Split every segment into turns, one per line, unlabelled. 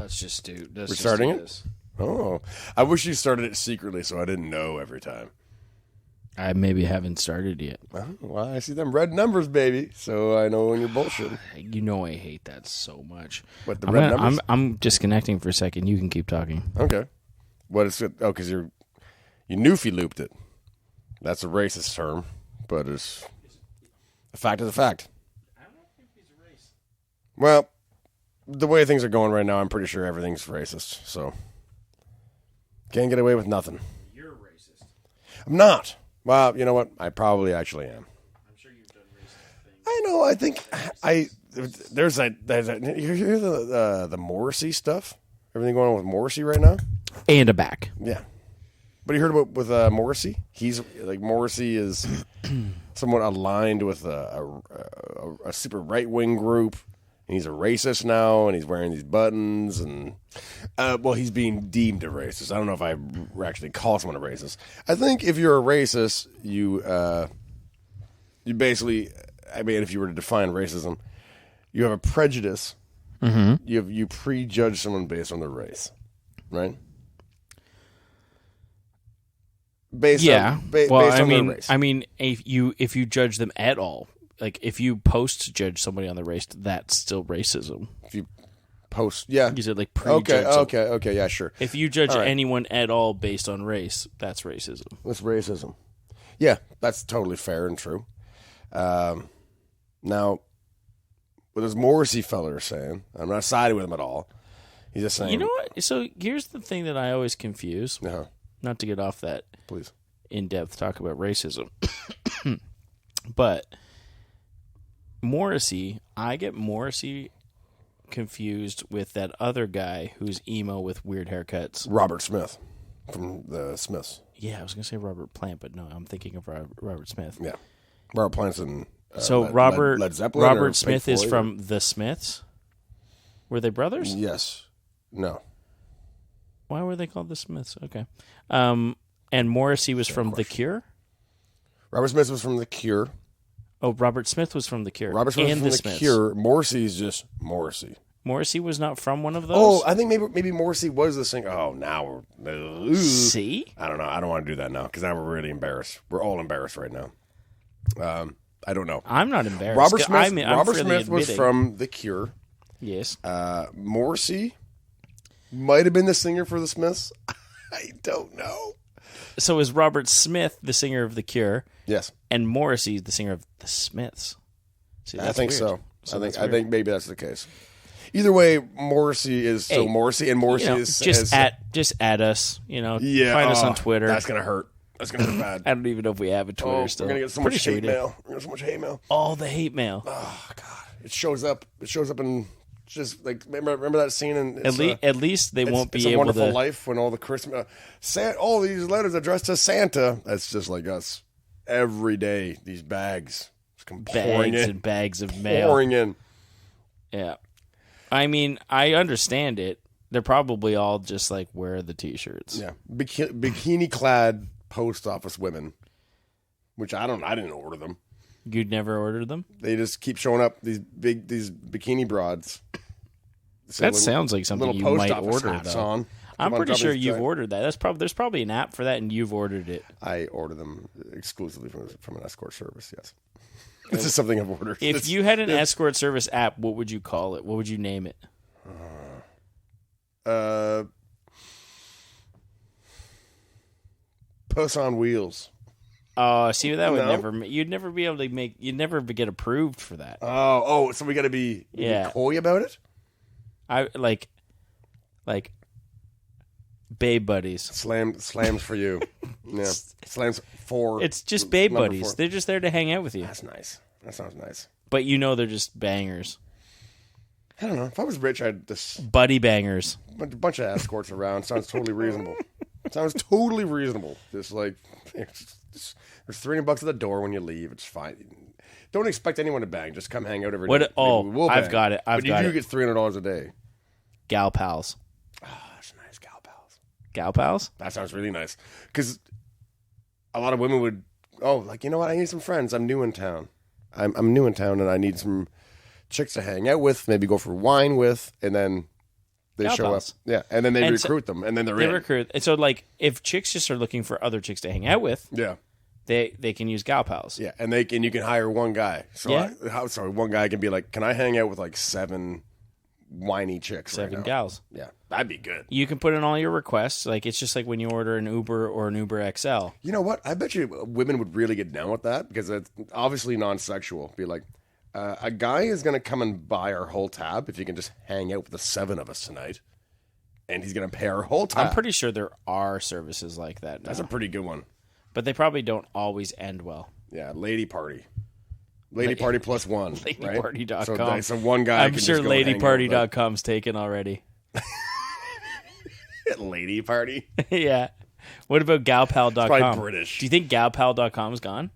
Let's just do.
We're starting it? Oh. I wish you started it secretly so I didn't know every time.
I maybe haven't started yet.
Oh, well, I see them red numbers, baby, so I know when you're bullshitting.
You know I hate that so much.
What, the red numbers?
I'm disconnecting for a second. You can keep talking.
Okay. What is it? Oh, because you newfie looped it. That's a racist term, but it's a fact is a fact.
I don't think he's a racist.
Well, the way things are going right now, I'm pretty sure everything's racist, so can't get away with nothing.
You're a racist.
I'm not. Well, you know what? I probably actually am.
I'm sure you've done racist things.
I know. I think there's you hear the Morrissey stuff. Everything going on with Morrissey right now.
And a back.
Yeah. But you heard about with Morrissey? He's like Morrissey is somewhat aligned with a super right wing group. And he's a racist now, and he's wearing these buttons, and well, he's being deemed a racist. I don't know if I actually call someone a racist. I think if you're a racist, you basically, I mean, if you were to define racism, you have a prejudice.
Mm-hmm.
You prejudge someone based on their race, right? Based on their race.
I mean, if you judge them at all. Like, if you post-judge somebody on the race, that's still racism.
If you post, yeah.
You said, like, prejudge
Okay, yeah, sure.
If you judge anyone at all based on race, that's racism.
That's racism. Yeah, that's totally fair and true. Now, what this Morrissey fella is saying, I'm not siding with him at all. He's just saying...
You know what? So, here's the thing that I always confuse.
Uh-huh.
Not to get off that
Please.
In-depth talk about racism. But... Morrissey, I get Morrissey confused with that other guy who's emo with weird haircuts.
Robert Smith from the Smiths.
Yeah, I was going to say Robert Plant, but no, I'm thinking of Robert Smith.
Yeah. Robert Plant's in
Led
Zeppelin.
Robert Smith is from the Smiths? Were they brothers?
Yes. No.
Why were they called the Smiths? Okay. And Morrissey was from The Cure?
Robert Smith was from The Cure.
Oh, Robert Smith was from The Cure.
Robert Smith was from The Cure. Morrissey is just Morrissey.
Morrissey was not from one of those?
Oh, I think maybe Morrissey was the singer. Oh, now we're...
See?
I don't know. I don't want to do that now because now we're really embarrassed. We're all embarrassed right now. I don't know.
I'm not embarrassed.
Robert Smith was from The Cure.
Yes.
Morrissey might have been the singer for the Smiths. I don't know.
So is Robert Smith the singer of The Cure?
Yes.
And Morrissey the singer of the Smiths? See,
I think
weird.
so. I think maybe that's the case. Either way, Morrissey is still Morrissey, and Morrissey is
just at us. Find us on Twitter.
That's gonna hurt. That's gonna hurt bad.
I don't even know if we have a Twitter still.
We're gonna get so much hate mail. We're gonna get so much hate mail.
All the hate mail.
Oh God! It shows up. It shows up in just like remember that scene in
at least they won't be
it's a
able
Wonderful
to.
Life when all the Christmas all these letters addressed to Santa. That's just like us every day. These bags
and bags of mail
pouring in.
Yeah. I mean, I understand it. They're probably all just like, wear the T-shirts.
Yeah. Bikini-clad post office women, which I didn't order them.
You'd never ordered them?
They just keep showing up, these bikini broads.
That sounds like something you might order, though.
On.
I'm pretty sure you've ordered that. There's probably an app for that, and you've ordered it.
I order them exclusively from an escort service, yes. This is something I've ordered.
If you had an escort service app, what would you call it? What would you name it?
Puss on Wheels.
Oh, see, that would never. You'd never be able to make. You'd never get approved for that.
So we got to be coy about it.
I like babe buddies.
Slams for you. Yeah, slams for.
It's just babe buddies. 4. They're just there to hang out with you.
That's nice. That sounds nice.
But they're just bangers.
I don't know. If I was rich, I'd just
buddy bangers.
A bunch of escorts around. Sounds totally reasonable. Sounds totally reasonable. Just like there's $300 at the door when you leave. It's fine. Don't expect anyone to bang. Just come hang out every day.
I've got it.
But you do get $300 a day.
Gal pals.
Oh, that's nice. Gal pals.
Gal pals?
That sounds really nice. Because a lot of women would, you know what? I need some friends. I'm new in town. I'm new in town, and I need some chicks to hang out with, maybe go for wine with, and then They
gal
show
pals.
up. Yeah, and then they
And
recruit them, and then they're
They
in.
recruit. And so, like, if chicks just are looking for other chicks to hang out with,
Yeah.
they can use gal pals.
Yeah, and you can hire one guy. So
Yeah.
one guy can be like, can I hang out with like 7 whiny chicks?
7
right now?
gals.
Yeah, that'd be good.
You can put in all your requests. Like, it's just like when you order an Uber or an Uber XL.
You know what? I bet you women would really get down with that because it's obviously non-sexual. Be like, a guy is going to come and buy our whole tab if you can just hang out with the 7 of us tonight, and he's going to pay our whole tab.
I'm pretty sure there are services like that now.
That's a pretty good one.
But they probably don't always end well.
Yeah, lady party. Lady party plus one.
LadyParty.com.
So one guy.
I'm sure LadyParty.com's taken already.
Lady party.
Yeah. What about GalPal.com?
Probably British.
Do you think GalPal.com is gone?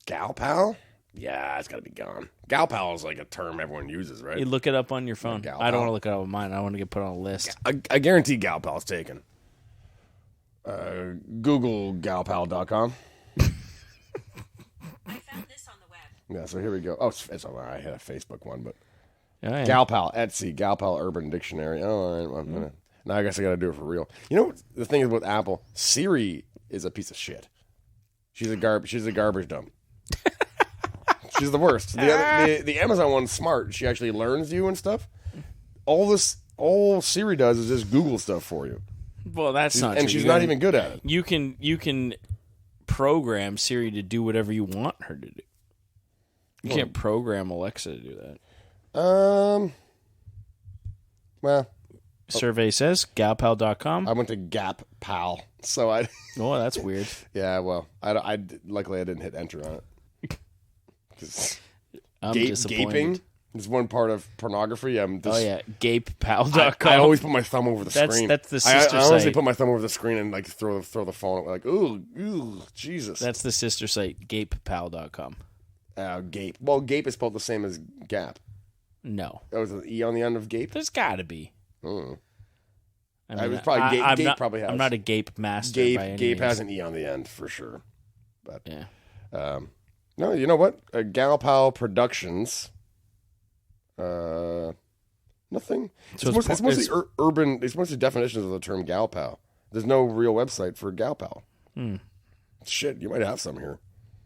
Gal pal? Yeah, it's got to be gone. Gal pal is like a term everyone uses, right?
You look it up on your phone.
Gal
I don't
pal.
want to look it up on mine. I want to get put on a list.
I guarantee gal pal's taken. Google galpal.com.
I found this on the web.
Yeah, so here we go. Oh, it's I had a Facebook one, but
Oh, yeah.
Galpal, Etsy, Galpal Urban Dictionary. Oh, all right. Well, now I guess I got to do it for real. You know what the thing is with Apple? Siri is a piece of shit. She's a garbage dump. She's the worst. The Amazon one's smart. She actually learns you and stuff. All Siri does is just Google stuff for you.
Well, that's not
And
true.
she's not even good at it.
You can program Siri to do whatever you want her to do. You can't program Alexa to do that.
Well,
Survey says galpal.com.
I went to Gap Pal, so I.
Oh, that's weird.
Yeah, well, I luckily I didn't hit enter on it. 'Cause
I'm disappointed.
gaping is one part of pornography. I'm just,
Oh yeah, gapepal.com.
I always put my thumb over the screen.
That's the sister
I honestly
site.
put my thumb over the screen and like throw the phone like ooh Jesus.
That's the sister site, gapepal.com.
Gape. Well, gape is spelled the same as gap.
No,
That was an e on the end of gape.
there's got to be.
Mm.
I
was probably Gape-
I'm
Gape
not,
probably has.
I'm not a gape master by any
Gape
means.
has an e on the end for sure. But
Yeah.
no, you know what? Gal Pal Productions. Nothing.
So
It's mostly urban. It's mostly definitions of the term gal pal. There's no real website for gal pal. Shit, you might have some here.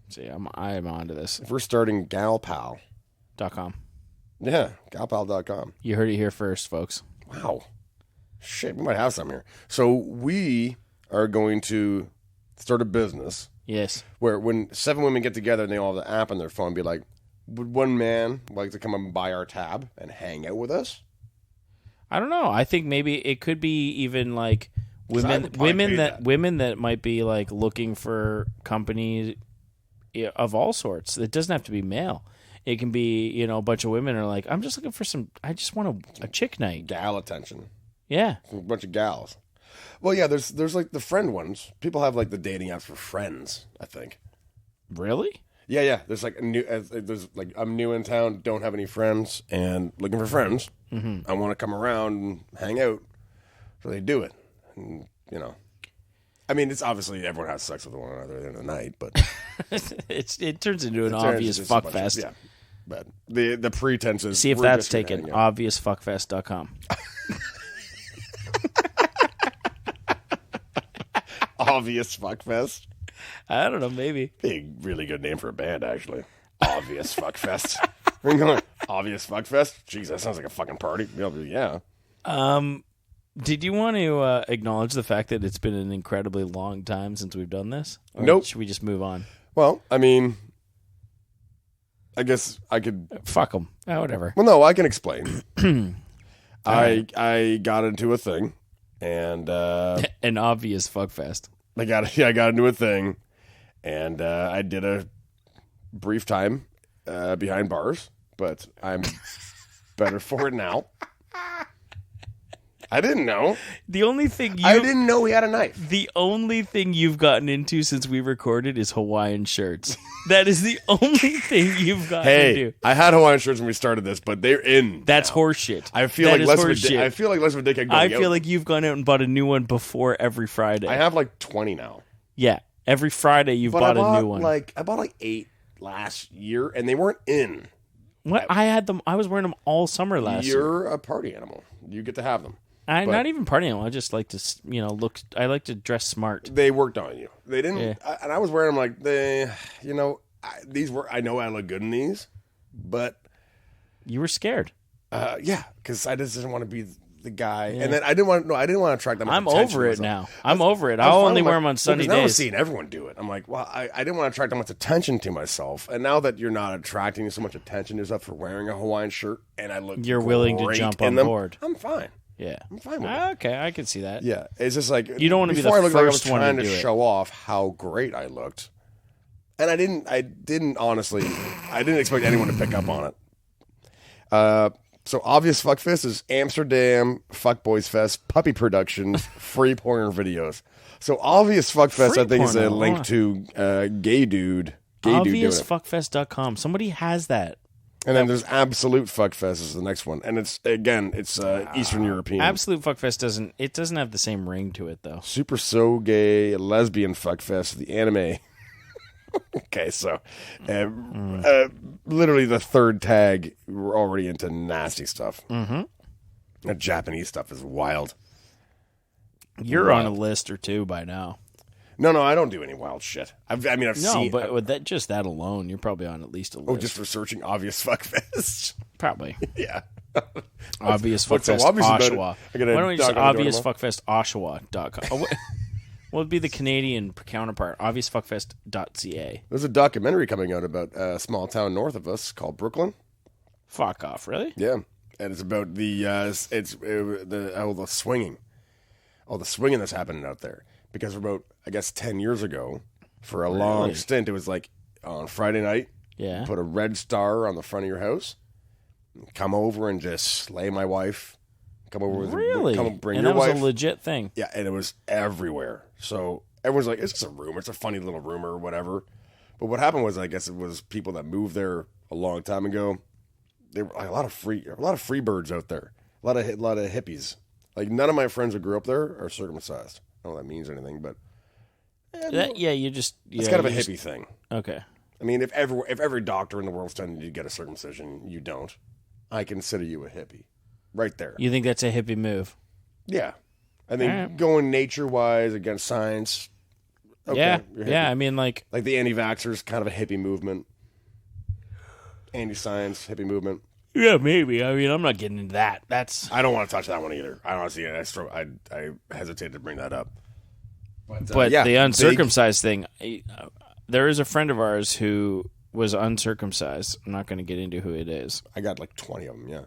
See, I'm onto this.
If we're starting gal pal,
.com.
yeah, galpal.com.
You heard it here first, folks.
Wow, shit, we might have some here. So we are going to start a business
Yes.
where when 7 women get together and they all have the app on their phone, be like, would one man like to come and buy our tab and hang out with us?
I don't know. I think maybe it could be even like
I
women
would probably pay that.
women that might be like looking for companies of all sorts. It doesn't have to be male. It can be, a bunch of women are like, I'm just looking for I just want a chick night.
Gal attention.
Yeah.
A bunch of gals. Well, yeah, there's like the friend ones. People have like the dating apps for friends, I think.
Really?
Yeah. There's like I'm new in town, don't have any friends, and looking for friends. Mm-hmm. I want to come around and hang out, so they do it. And, I mean, it's obviously everyone has sex with one another in the night, but
it turns into an obvious
it's just a
fuck
bunch of-
fest.
Yeah, but the pretense is
See if
we're
that's
just here
taken.
hanging out.
Obviousfuckfest.com.
Obvious fuckfest.
I don't know, maybe.
Big, really good name for a band, actually. Obvious fuckfest. Where are you going? Obvious fuckfest? Jeez, that sounds like a fucking party. Yeah.
Did you want to acknowledge the fact that it's been an incredibly long time since we've done this? Or
Nope.
Should we just move on?
Well, I mean, I guess I could.
Fuck them. Whatever.
Well, no, I can explain. I got into a thing, and
An obvious fuckfest.
I got into a thing, and I did a brief time behind bars, but I'm better for it now. I didn't know.
The only thing
I didn't know he had a knife.
The only thing you've gotten into since we recorded is Hawaiian shirts. That is the only thing you've gotten
Hey,
into.
I had Hawaiian shirts when we started this, but they're in.
That's
now.
horseshit.
I feel
That
like
is
less of a
horseshit.
I feel like less of a dickhead.
I
going
feel
out.
like you've gone out and bought a new one before every Friday.
I have like 20 now.
Yeah, every Friday you've
But
bought
I bought
a new one.
I bought like 8 last year, and they weren't in.
What? I had them. I was wearing them all summer last year.
You're a party animal. You get to have them.
Not even party animal. I just like to, look. I like to dress smart.
They worked on you. They didn't,
Yeah.
and I was wearing them like these were. I know I look good in these, but
You were scared.
yeah, because I just didn't want to be the guy, and then I didn't want to attract them.
I'm over it now. I'm over it. I'll only wear them on sunny
days. I was
days.
seeing everyone do it. I'm like, well, I didn't want to attract that much attention to myself, and now that you're not attracting so much attention to yourself for wearing a Hawaiian shirt, and I look,
You're willing to
great
jump
in
on
them,
board.
I'm fine.
Yeah.
I'm fine with it.
Okay, I can see that.
Yeah, it's just like
You don't want to be the
before I looked like I was
first one
trying
to
to
do it.
show off how great I looked, and I didn't honestly, I didn't expect anyone to pick up on it. So Obvious Fuckfest is Amsterdam Fuckboys Fest Puppy Productions free porn videos. So Obvious Fuckfest,
Free
I think, is a
porno,
link
huh?
to Gay Dude doing it.
Obviousfuckfest.com. Somebody has that.
And then there's Absolute Fuckfest is the next one, and it's Eastern European.
Absolute Fuckfest doesn't have the same ring to it though.
Super So Gay Lesbian Fuckfest, the anime. Okay, so literally the third tag, we're already into nasty stuff. Mm-hmm. The Japanese stuff is wild.
You're on a list or two by now.
No, I don't do any wild shit. I've
No,
seen.
but with that alone, you're probably on at least a list.
Oh, just for searching Obvious Fuckfest.
Probably.
Yeah.
Obvious
what's so
Fuckfest
obvious about it?
Oshawa.
I gotta
Why don't we just
dog on the door
obviousfuckfestoshawa.com? What would be the Canadian counterpart? Obviousfuckfest.ca.
There's a documentary coming out about a small town north of us called Brooklyn.
Fuck off, really?
Yeah, and it's about the swinging, all the swinging that's happening out there. Because about 10 years ago, for a long stint, it was like on Friday night,
Yeah.
put a red star on the front of your house, come over and just slay my wife. Come over with
Really?
come bring
and
your
that was
wife.
a legit thing.
Yeah, and it was everywhere. So everyone's like, it's just a rumor. It's a funny little rumor or whatever. But what happened was, I guess it was people that moved there a long time ago. There were like a lot of free birds out there. A lot of hippies. Like none of my friends who grew up there are circumcised. I don't know if that means anything, but it's kind of a hippie thing.
Okay.
I mean, if every doctor in the world's telling you to get a circumcision, you don't. I consider you a hippie. Right there.
You think that's a hippie move?
Yeah. I think
Alright.
going nature-wise against science. Okay,
Yeah.
you're hippie.
Yeah, I mean, like
the anti-vaxxers, kind of a hippie movement. Anti-science, hippie movement.
yeah, maybe. I mean, I'm not getting into that. That's
I don't want to touch that one either. I honestly, I hesitate to bring that up.
but
yeah,
the uncircumcised thing. There is a friend of ours who was uncircumcised. I'm not going to get into who it is.
I got like 20 of them, yeah.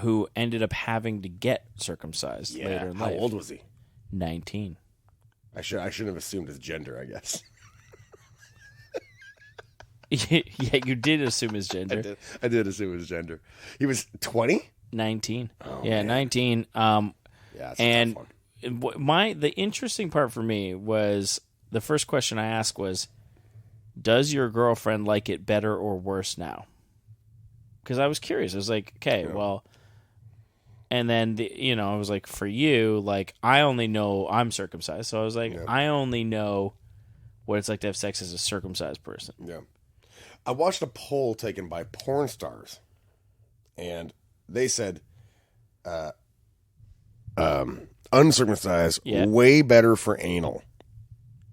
Who ended up having to get circumcised later in
How
life.
old was he?
19.
I shouldn't have assumed his gender, I guess.
Yeah, you did assume his gender.
I did assume his gender. He was 20?
19.
Oh,
yeah,
man.
19.
Yeah, that's a
And
tough one.
the interesting part for me was the first question I asked was, does your girlfriend like it better or worse now? Because I was curious. I was like, okay, well, and then I was like, for you, like I only know I'm circumcised, so I was like, I only know what it's like to have sex as a circumcised person.
Yeah. I watched a poll taken by porn stars, and they said uncircumcised way better for anal.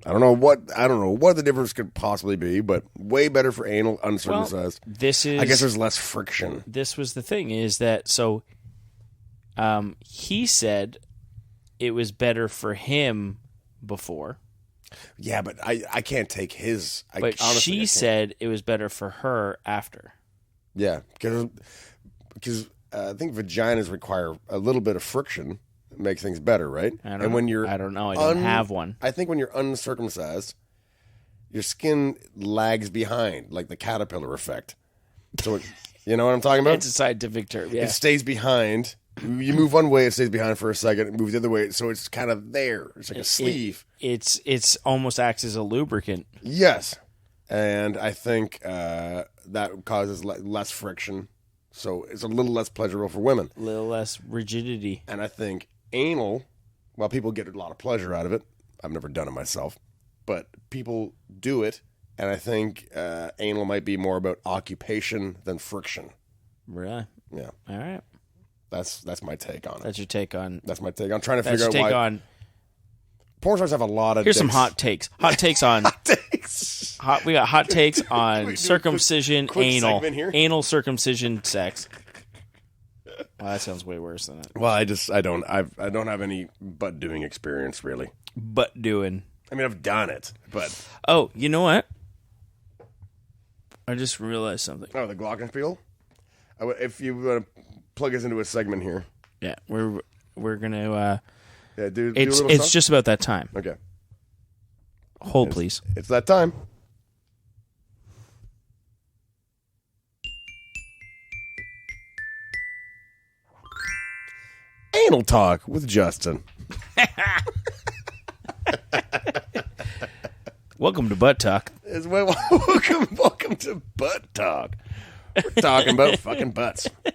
I don't know what the difference could possibly be, but way better for anal uncircumcised.
Well, I
guess there's less friction.
This was the thing is that he said it was better for him before.
Yeah, but I can't take his.
But she said it was better for her after.
Yeah, because I think vaginas require a little bit of friction. It makes things better, right?
I don't know. I don't have one.
I think when you're uncircumcised, your skin lags behind, like the caterpillar effect. So, you know what I'm talking about?
It's a scientific term. Yeah.
It stays behind. You move one way, it stays behind for a second. It moves the other way, so it's kind of there. It's like a sleeve.
It's almost acts as a lubricant.
Yes, and I think that causes less friction, so it's a little less pleasurable for women.
A little less rigidity.
And I think anal, while people get a lot of pleasure out of it, I've never done it myself, but people do it, and I think anal might be more about occupation than friction.
Really?
Yeah.
All right.
That's my take on it.
That's your take on.
That's my take. I'm trying to
That's
figure
your
out
take
why
on.
porn stars have a lot of.
Here's some
dicks.
hot takes. Hot takes on.
takes.
We got hot takes
We
on
do a
circumcision,
quick
anal,
segment here?
anal circumcision, sex. Well, that sounds way worse than it.
Well, I don't have any butt doing experience really.
Butt doing.
I mean, I've done it, but
Oh, you know what? I just realized something.
the glockenspiel. If you want to plug us into a segment here,
Yeah, we're gonna.
do a
It's
little song?
just about that time.
Okay.
Hold, please.
It's that time. Anal talk with Justin.
Welcome to Butt Talk.
Welcome to Butt Talk. We're talking about fucking butts. You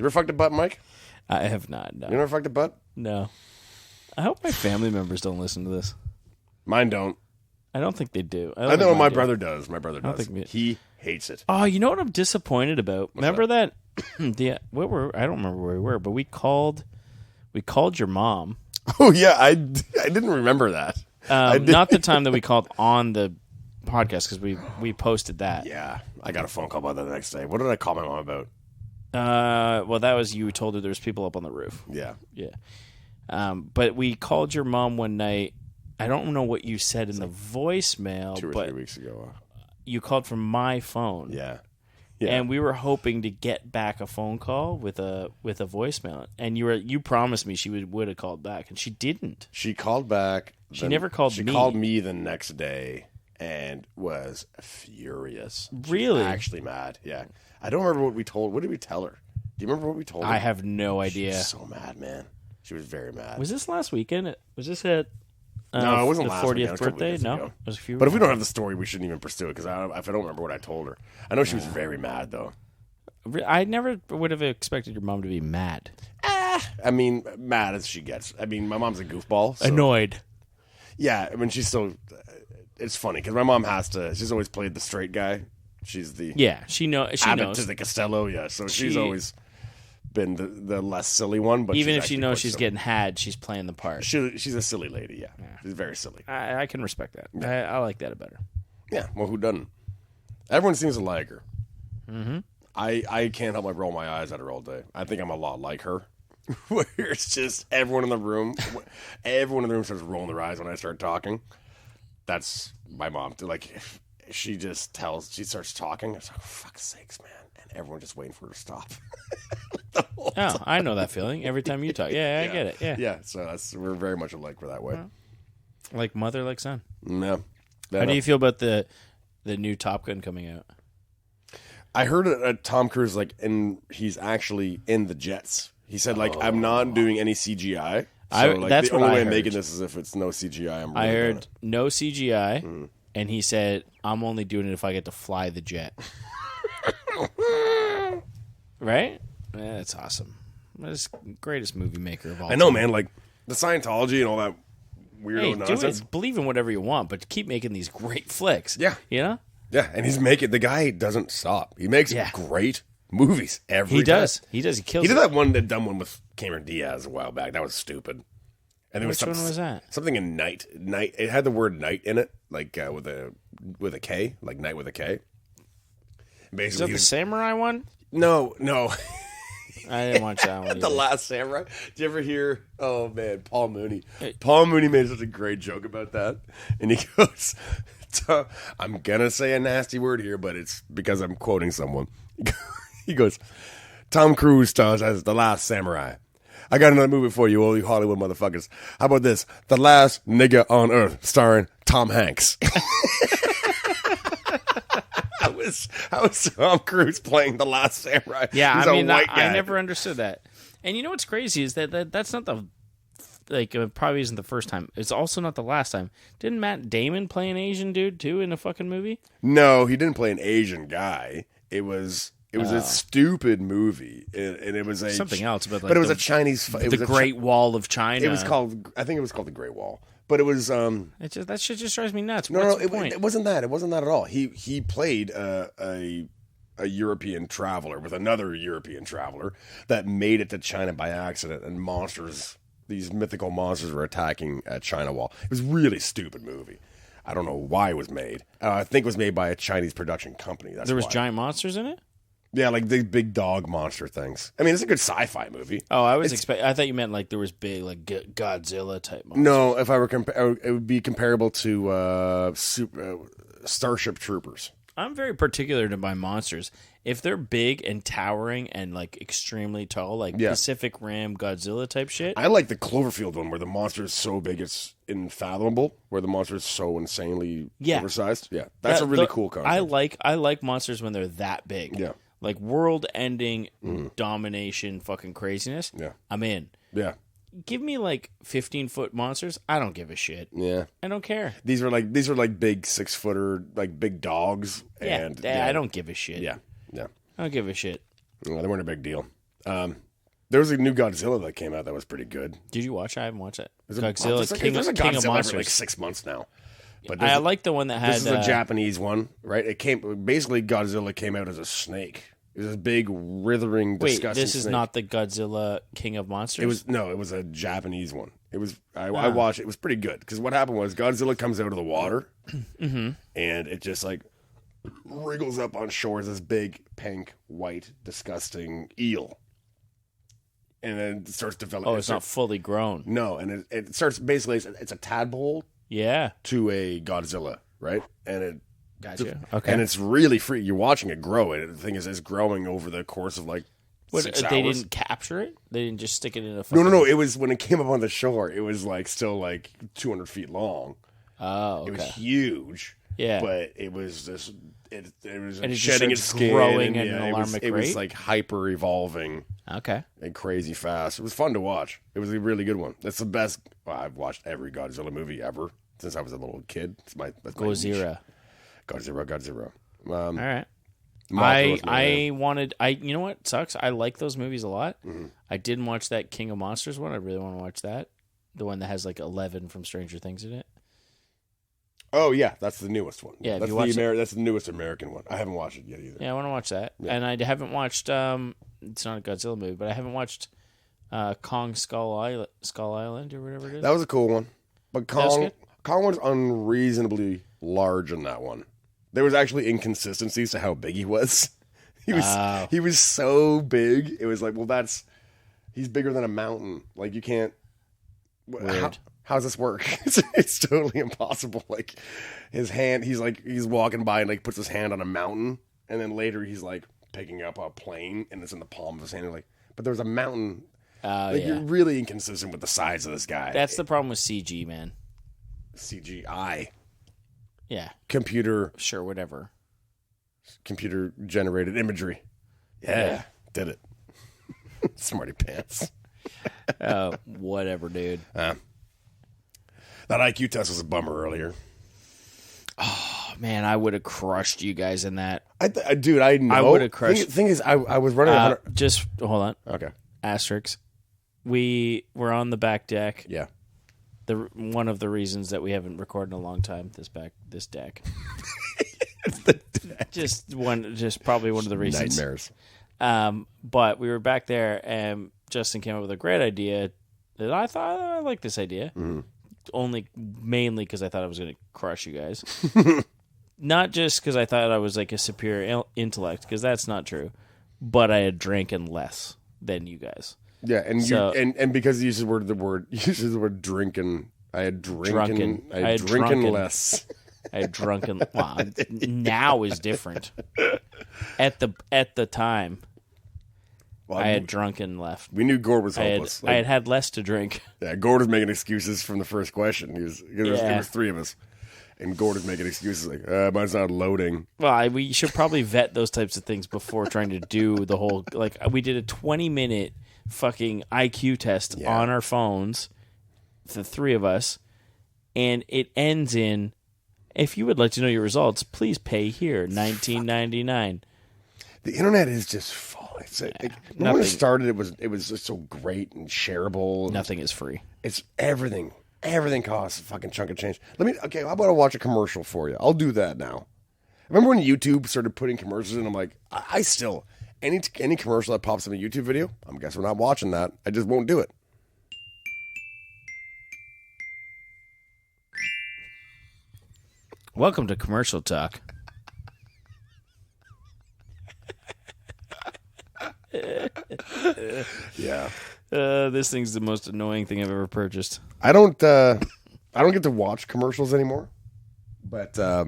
ever fucked a butt, Mike?
I have not. No.
You never fucked a butt?
No. I hope my family members don't listen to this.
Mine don't.
I don't think they do.
I know
think
my
mine do.
brother does. My brother does.
think
He hates it.
Oh, you know what I'm disappointed about? Remember that? I don't remember where we were, but we called your mom.
Oh yeah, I didn't remember that.
Not the time that we called on the podcast because we posted that.
Yeah, I got a phone call about that the next day. What did I call my mom about?
Well, that was you told her there's people up on the roof.
Yeah.
But we called your mom one night. I don't know what you said in the voicemail,
2 or
but
3 weeks ago.
you called from my phone.
Yeah.
And we were hoping to get back a phone call with a voicemail, and you promised me she would have called back, and she didn't.
She called back.
She never called me.
She called me the next day and was furious. She was
Really?
actually mad. Yeah. I don't remember what we told. What did we tell her? Do you remember what we told her?
I have no
She
idea.
was so mad, man. She was very mad.
Was this last weekend? Was this at
No, it wasn't
the
last
40th
weekend. It was a couple
birthday?
weekends
No,
ago.
it was a few.
But if we don't have the story, we shouldn't even pursue it because if I don't remember what I told her. I know she was very mad, though.
I never would have expected your mom to be mad.
I mean, mad as she gets. I mean, my mom's a goofball. So,
Annoyed.
yeah, I mean, she's still. It's funny because my mom has to. She's always played the straight guy. She's the
She knows.
Abbott to the Costello. Yeah, so she's always been the less silly one. But
Even
she's
if she
actually
knows
quite
she's
silly.
getting had, she's playing the part.
She's a silly lady. Yeah, she's very silly.
I can respect that. I like that better.
Yeah, well, who doesn't? Everyone seems to like her. Mm-hmm. I can't help but roll my eyes at her all day. I think I'm a lot like her. Where it's just everyone in the room starts rolling their eyes when I start talking. That's my mom. Like, she starts talking. It's like, oh, fuck's sakes, man. And everyone just waiting for her to stop.
Oh, I know that feeling every time you talk. Yeah, I get it. Yeah.
Yeah, so we're very much alike for that way.
Like mother, like son.
Yeah.
How do you feel about the new Top Gun coming out?
I heard Tom Cruise, and he's actually in the jets. He said, I'm not doing any CGI. So,
that's
the
what
only
I
way I'm
heard.
making this is if it's no CGI. I'm really
I
doing
heard
it.
no CGI, and he said, I'm only doing it if I get to fly the jet. Right? Yeah, that's awesome. That's the greatest movie maker of all
I know,
time.
man. Like, the Scientology and all that weirdo
Hey,
nonsense.
believe in whatever you want, but keep making these great flicks.
Yeah.
You know?
Yeah, and the guy doesn't stop. He makes
Yeah.
great movies every
He
time.
does. He does. He kills
He did
it.
that dumb one with Cameron Diaz a while back. That was stupid. And there
Which one was that?
Something in night. Night. It had the word night in it, like with a K, like night with a K.
Is
Basically,
that the samurai one?
no.
I didn't watch that one.
The
either.
Last Samurai. Did you ever hear? Oh man, Paul Mooney. Paul Mooney made such a great joke about that, and he goes, "I'm gonna say a nasty word here, but it's because I'm quoting someone." He goes, "Tom Cruise stars as the Last Samurai. I got another movie for you, all you Hollywood motherfuckers. How about this? The Last Nigga on Earth, starring Tom Hanks." How was Tom Cruise playing the Last Samurai?
Yeah,
He's
I mean,
a white guy.
I never understood that. And you know what's crazy is that's not the probably isn't the first time. It's also not the last time. Didn't Matt Damon play an Asian dude too in a fucking movie?
No, he didn't play an Asian guy. It was a stupid movie, and it was
Something else, but
it was a Chinese. It
the
was
Great Wall of China.
It was called. I think it was called the Great Wall, but it was.
That shit just drives me nuts.
No,
What's
no,
the point?
it wasn't that. It wasn't that at all. He played a a European traveler with another European traveler that made it to China by accident, and these mythical monsters were attacking at China Wall. It was a really stupid movie. I don't know why it was made. I think it was made by a Chinese production company. That's
There was
why.
giant monsters in it?
Yeah, like the big dog monster things. I mean, it's a good sci-fi movie.
Oh, I thought you meant like there was big like Godzilla type monsters.
No, if I were it would be comparable to Starship Troopers.
I'm very particular to my monsters. If they're big and towering and like extremely tall, like Pacific Rim, Godzilla type shit.
I like the Cloverfield one where the monster is so big it's unfathomable, where the monster is so insanely oversized. Yeah, that's a really cool concept.
I like monsters when they're that big.
Yeah.
Like world-ending domination fucking craziness.
Yeah.
I'm in.
Yeah.
Give me like 15-foot monsters. I don't give a shit.
Yeah.
I don't care.
These are like big 6-footer, like big dogs.
Yeah. I don't give a shit.
Yeah. Yeah.
I don't give a shit.
Well, they weren't a big deal. There was a new Godzilla that came out that was pretty good.
Did you watch it? I haven't watched it.
Godzilla,
King of
Godzilla
Monsters.
for like 6 months now. But
I like the one that had.
This is a Japanese one, right? It came basically Godzilla came out as a snake. It was this big, writhering, disgusting.
Wait, this is
snake.
not the Godzilla King of Monsters?
It was a Japanese one. It was I watched it. It was pretty good because what happened was Godzilla comes out of the water, and it just like wriggles up on shore as this big, pink, white, disgusting eel, and then it starts developing.
Oh, it's not fully grown.
No, and it starts basically it's a tadpole.
Yeah.
To a Godzilla, right? And it
gotcha. Okay.
And it's really free. You're watching it grow. And the thing is, it's growing over the course of like 6 hours.
They didn't capture it? They didn't just stick it in a fucking...
No. It was when it came up on the shore. It was like still like 200 feet long.
Oh, okay.
It was huge.
Yeah.
But it was this. It was
and it
shedding its skin.
Growing at an alarming rate.
It was like hyper evolving.
Okay.
And crazy fast. It was fun to watch. It was a really good one. That's the best. Well, I've watched every Godzilla movie ever. Since I was a little kid, that's my
Godzilla.
Godzilla.
All right. You know what sucks? I like those movies a lot. Mm-hmm. I didn't watch that King of Monsters one. I really want to watch that. The one that has like 11 from Stranger Things in it.
Oh yeah, that's the newest one.
Yeah,
that's the newest American one. I haven't watched it yet either.
Yeah, I want to watch that. Yeah. And I haven't watched. It's not a Godzilla movie, but I haven't watched Kong Skull Island or whatever it is.
That was a cool one, but Kong was unreasonably large in that one. There was actually inconsistencies to how big he was. He was so big. It was like, well, he's bigger than a mountain. Like you can't. How does this work? It's totally impossible. Like his hand, he's walking by and like puts his hand on a mountain, and then later he's like picking up a plane and it's in the palm of his hand. Like, but there was a mountain. You're really inconsistent with the size of this guy.
That's the problem with CG, man.
CGI.
Yeah.
Computer generated imagery. Yeah. Did it. Smarty pants.
Whatever, dude.
That IQ test was a bummer earlier.
Oh, man, I would have crushed you guys in that.
Dude, I know.
I would have crushed.
Thing is, I was running
Just hold on.
Okay.
Asterisk. We were on the back deck.
Yeah.
One of the reasons that we haven't recorded in a long time. This deck. Just probably one of the reasons.
Nightmares.
But we were back there, and Justin came up with a great idea that I thought I like this idea. Mm-hmm. Mainly because I thought I was going to crush you guys. Not just because I thought I was like a superior intellect, because that's not true. But I had drinking less than you guys.
Yeah, and because you used the word drinking, I had drinking less.
I had drunken. Well, now is different. At the time, I had drunken left.
We knew Gord was hopeless.
I had less to drink.
Yeah, Gord was making excuses from the first question. There was 3 of us, and Gord was making excuses like, "Mine's not loading."
Well, we should probably vet those types of things before trying to do the whole. Like, we did a 20-minute fucking IQ test on our phones, the 3 of us, and it ends in, "If you would like to know your results, please pay here, $19.99."
The internet is just full. When it started, it was just so great and shareable.
Nothing is free.
It's everything. Everything costs a fucking chunk of change. How about I watch a commercial for you? I'll do that now. remember when YouTube started putting commercials in. I'm like, I still any commercial that pops up in a YouTube video, I'm guessing we're not watching that. I just won't do it.
Welcome to Commercial Talk.
Yeah.
This thing's the most annoying thing I've ever purchased.
I don't get to watch commercials anymore. But
I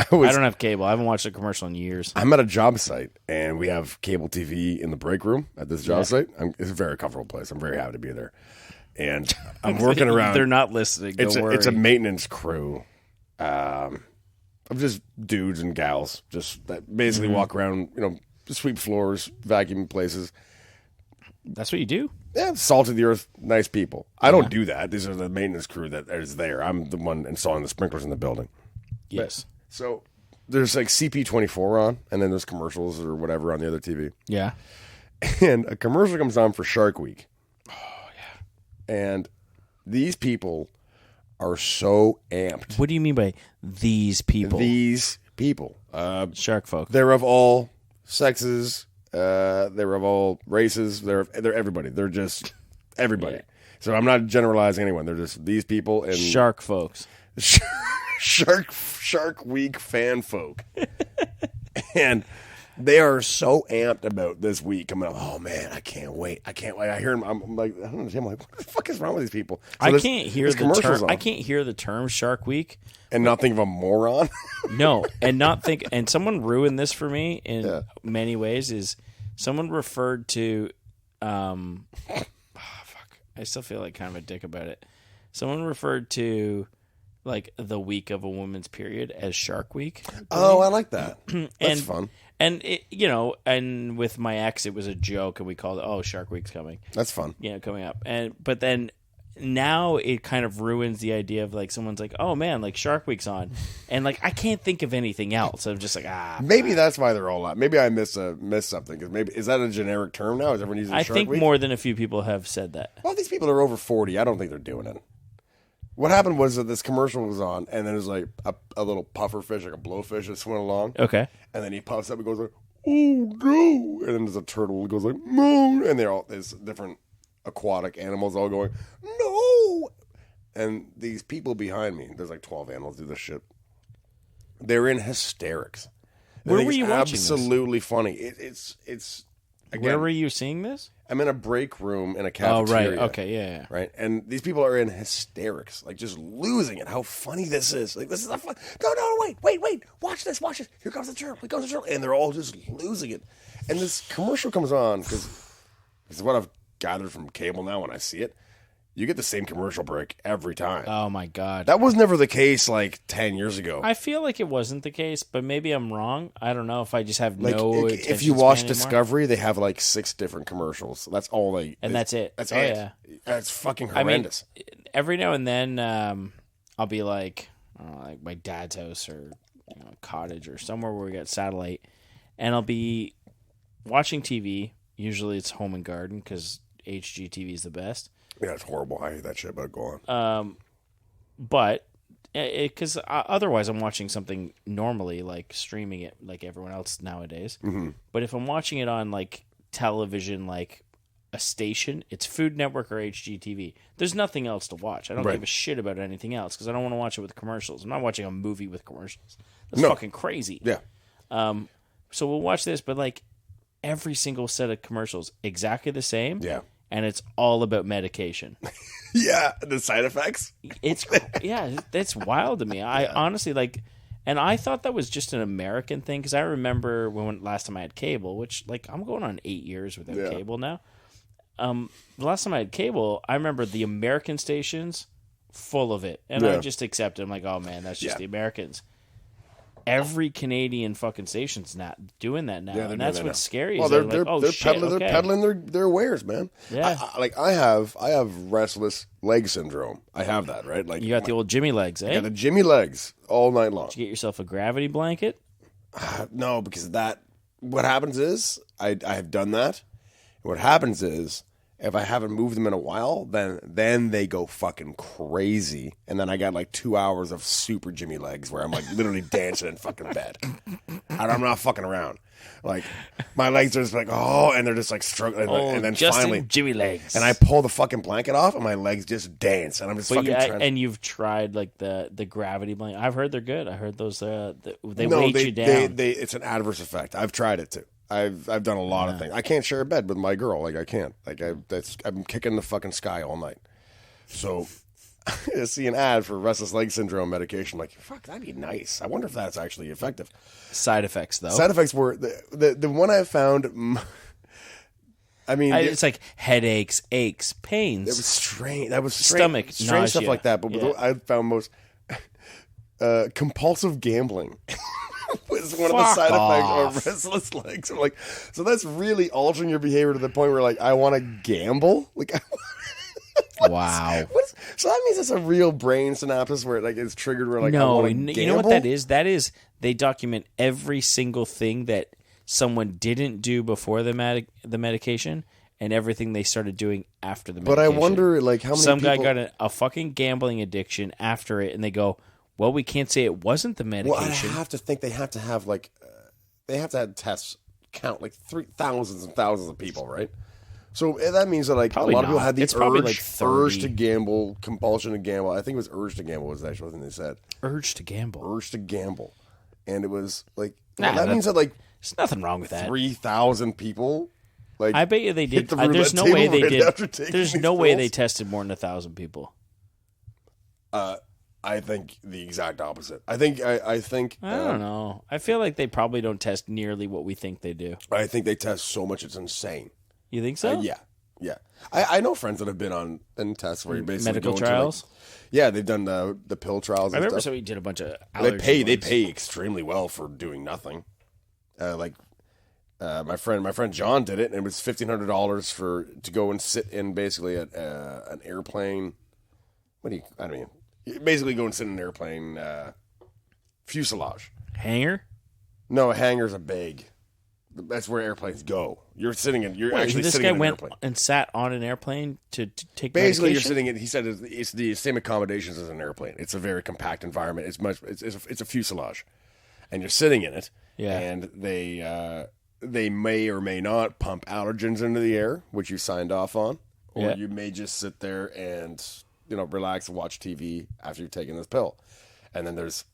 don't have cable. I haven't watched a commercial in years.
I'm at a job site, and we have cable TV in the break room at this job site. It's a very comfortable place. I'm very happy to be there. And I'm working around.
They're not listening. Don't worry.
It's a maintenance crew of just dudes and gals just that basically walk around, sweep floors, vacuum places.
That's what you do?
Yeah, salt of the earth, nice people. I don't do that. These are the maintenance crew that is there. I'm the one installing the sprinklers in the building.
Yes.
So there's like CP24 on, and then there's commercials or whatever on the other TV.
Yeah.
And a commercial comes on for Shark Week. Oh, yeah. And these people are so amped.
What do you mean by these people?
These people.
Shark folk.
They're of all sexes. They're of all races. They're everybody. They're just everybody. Yeah. So I'm not generalizing anyone. They're just these people and
shark folks.
Shark Week fan folk. And they are so amped about this week coming up. Oh man, I can't wait. I hear them. I'm like, I don't understand. I'm like, what the fuck is wrong with these people? So
I can't hear the term. I can't hear the term Shark Week
and not think of a moron.
No, and not think. And someone ruined this for me in many ways. Is someone referred to? Fuck. I still feel like kind of a dick about it. Someone referred to like the week of a woman's period as Shark Week.
Oh, I like that. That's fun.
And it, and with my ex, it was a joke, and we called it, Shark Week's coming.
That's fun.
Coming up. But then now it kind of ruins the idea of like someone's like, oh man, like Shark Week's on, and like I can't think of anything else. I'm just like,
maybe that's why they're all out. Maybe I miss something, because maybe is that a generic term now? Is everyone using Shark Week?
I think more than a few people have said that.
Well, these people are over 40. I don't think they're doing it. What happened was that this commercial was on, and then there's like a little puffer fish, like a blowfish, that's swimming along.
Okay. And
then he pops up and goes like, oh no! And then there's a turtle that goes like, no! And there's different aquatic animals all going, no! And these people behind me, there's like 12 animals do this shit. They're in hysterics.
Where were you watching this?
Absolutely funny. It's again,
where were you seeing this?
I'm in a break room in a cafeteria.
Oh, right. Okay, yeah.
Right? And these people are in hysterics, like just losing it. How funny this is. Like, this is a fun. No, wait. Watch this. Here comes the turtle. And they're all just losing it. And this commercial comes on, because this is what I've gathered from cable now when I see it. You get the same commercial break every time.
Oh, my God.
That was never the case like 10 years ago.
I feel like it wasn't the case, but maybe I'm wrong. I don't know if I just have no attention
if you watch
span
Discovery, they have like 6 different commercials. That's all they...
And that's it.
That's it. Yeah. That's fucking horrendous.
I mean, every now and then I'll be like my dad's house or cottage or somewhere where we got satellite, and I'll be watching TV. Usually it's Home and Garden, because HGTV is the best.
Yeah, it's horrible. I hate that shit, but go on.
But because otherwise I'm watching something normally, like streaming it like everyone else nowadays.
Mm-hmm.
But if I'm watching it on like television, like a station, it's Food Network or HGTV. There's nothing else to watch. I don't give a shit about anything else, because I don't want to watch it with commercials. I'm not watching a movie with commercials. That's fucking crazy.
Yeah.
So we'll watch this, but like every single set of commercials exactly the same.
Yeah.
And it's all about medication.
Yeah, the side effects.
That's wild to me. I honestly like, and I thought that was just an American thing, because I remember when last time I had cable, which like I'm going on 8 years without cable now. The last time I had cable, I remember the American stations full of it, and I just accepted. I'm like, oh man, that's just the Americans. Every Canadian fucking station's not doing that now, and that's what's scary.
Well, they're peddling their wares, man.
Yeah,
I have restless leg syndrome. I have that, right? Like
you got the old Jimmy legs, eh?
I got the Jimmy legs all night long.
Did you get yourself a gravity blanket?
No, because what happens is I have done that. And what happens is If I haven't moved them in a while, then they go fucking crazy. And then I got like 2 hours of super Jimmy legs where I'm like literally dancing in fucking bed. And I'm not fucking around. Like my legs are just like, oh, and they're just like struggling. And then
Justin
finally,
Jimmy legs.
and I pull the fucking blanket off and my legs just dance. And I'm just fucking trying.
And you've tried like the gravity blanket. I've heard they're good. I heard those, they weight you down.
It's an adverse effect. I've tried it too. I've done a lot of things. I can't share a bed with my girl. Like I can't. Like I'm kicking the fucking sky all night. So I see an ad for restless leg syndrome medication. Like fuck, that'd be nice. I wonder if that's actually effective.
Side effects though.
Side effects were the one I found. I mean,
it's like headaches, aches, pains.
It was strange. That was
stomach
strange
nausea.
stuff like that. But I found most compulsive gambling. Was one of the side effects of restless legs. I'm like, so that's really altering your behavior to the point where like I want to gamble. Like,
wow.
So that means it's a real brain synapse where like it's triggered. Where like I
no,
want to gamble.
You know what that is? That is they document every single thing that someone didn't do before the medication and everything they started doing after the medication.
But I wonder like how many
some
people...
guy got a fucking gambling addiction after it, and they go, well, we can't say it wasn't the medication.
Well, I have to think they have to have like they have to have tests count like thousands and thousands of people, right? So that means that like
probably
a lot of people
not.
had the
It's probably like
urge to gamble, compulsion to gamble. I think it was urge to gamble was the actual thing they said.
Urge to gamble.
Urge to gamble, and it was like
Nah,
means that like
there's nothing wrong with that.
3,000 people. Like
I bet you they did.
hit the
There's
roulette
no way
table
they
right
did.
after taking
There's
these
no way
pills.
they tested more than 1,000 people.
I think the exact opposite. I think
I don't know. I feel like they probably don't test nearly what we think they do.
I think they test so much it's insane.
You think so?
Yeah. I know friends that have been on tests where you basically
Medical
go into,
trials.
yeah, they've done the pill trials.
I
And
remember
stuff.
somebody did a bunch of
They
allergy ones.
pay extremely well for doing nothing. My friend John did it, and it was $1,500 to go and sit in basically an airplane. You basically go and sit in an airplane fuselage.
Hanger.
No, a hangar's a bag. That's where airplanes go. You're sitting in. You're actually
this
sitting
guy
in an
went
airplane.
and sat on an airplane to take
Basically,
medication?
you're sitting in. He said it's the same accommodations as an airplane. It's a very compact environment. It's a fuselage, and you're sitting in it.
Yeah.
And they may or may not pump allergens into the air, which you signed off on, or
Yeah.
you may just sit there and relax and watch TV after you've taken this pill. And then there's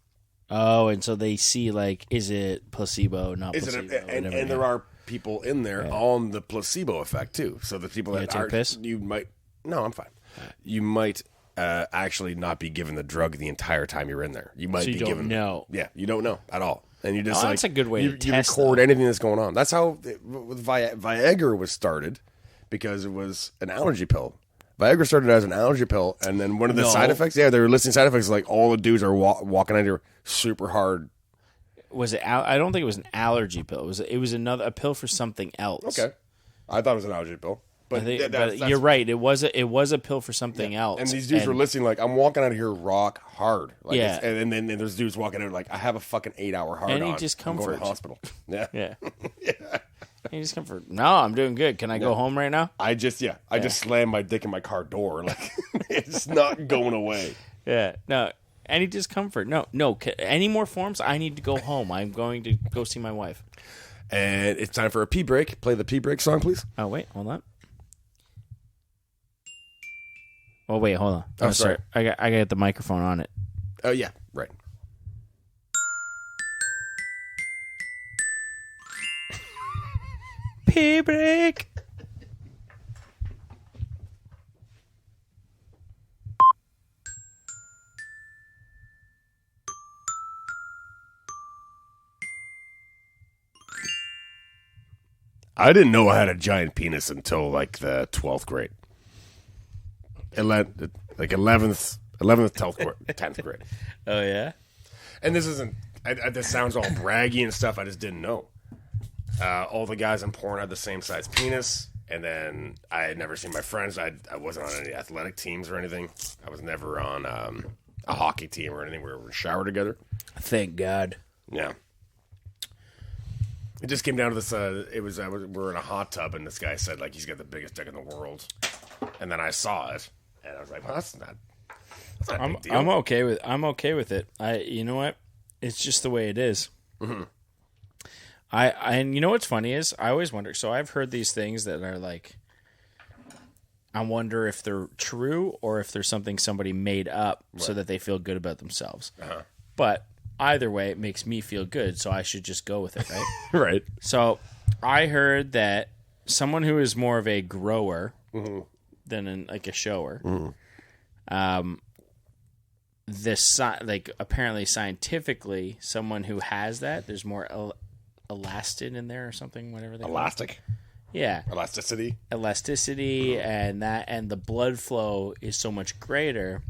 Oh, and so they see like, is it placebo? Not placebo.
and there are people in there on the placebo effect too. So the people that
take
are
piss?
you might no, I'm fine. You might actually not be given the drug the entire time you're in there. You might
So you
be
don't
given
know.
Yeah, you don't know at all, and you just
that's a good way
you,
to test,
You record
though.
anything that's going on. That's how with Viagra was started because it was an allergy pill. Viagra started as an allergy pill, and then one of the side effects, they were listing side effects like all the dudes are walking out here super hard.
Was it? I don't think it was an allergy pill. It was a pill for something else.
Okay, I thought it was an allergy pill, but,
I think,
that's
you're right. It was a pill for something else.
And these dudes were listing like, I'm walking out of here rock hard. Like,
Yeah.
And then there's dudes walking out like, I have a fucking 8-hour hard
Any
on. I'm going
discomfort.
to the hospital. Yeah.
Yeah. Any discomfort? No, I'm doing good. Can I go home right now?
I just slammed my dick in my car door. Like, it's not going away.
Yeah. No. Any discomfort? No. Any more forms? I need to go home. I'm going to go see my wife.
And it's time for a pee break. Play the pee break song, please.
Oh, wait. Hold on. Oh, wait. Hold on.
Oh, sorry.
I got the microphone on it.
Oh, yeah. Right.
Pee break.
I didn't know I had a giant penis until like the 12th grade. Like 11th, 12th grade, 10th grade.
Oh, yeah?
And this isn't, this sounds all braggy and stuff. I just didn't know. All the guys in porn had the same size penis. And then I had never seen my friends. I wasn't on any athletic teams or anything. I was never on a hockey team or anything where we would shower together.
Thank God.
Yeah. It just came down to this. We're in a hot tub, and this guy said like he's got the biggest dick in the world, and then I saw it, and I was like, well, that's not a big deal.
I'm okay with it. You know what? It's just the way it is.
Mm-hmm.
And you know what's funny is I always wonder. So I've heard these things that are like, I wonder if they're true or if there's something somebody made up so that they feel good about themselves.
Uh-huh.
But either way, it makes me feel good, so I should just go with it, right?
Right.
So I heard that someone who is more of a grower than like a shower, apparently scientifically, someone who has that, there's more elastin in there or something, whatever they call it.
Elastic.
Yeah.
Elasticity,
and the blood flow is so much greater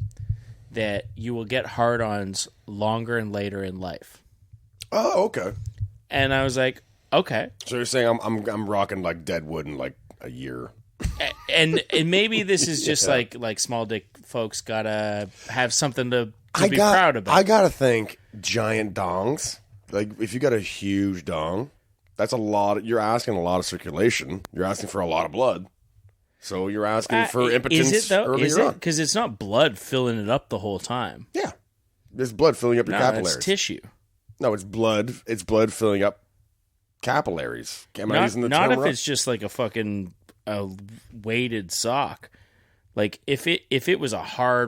that you will get hard-ons longer and later in life.
Oh, okay.
And I was like, okay.
So you're saying I'm rocking like Deadwood in like a year.
And maybe this is just like small dick folks gotta have something to be proud about.
I gotta think giant dongs. Like if you got a huge dong, that's a lot. You're asking a lot of circulation. You're asking for a lot of blood. So you're asking for impotence.
Is it though?
Earlier
Is it?
on.
Because it's not blood filling it up the whole time.
Yeah, there's blood filling up your capillaries.
It's tissue.
No, it's blood. It's blood filling up capillaries. Am I using the
not
term
if
right?
it's just like a fucking weighted sock. Like if it was a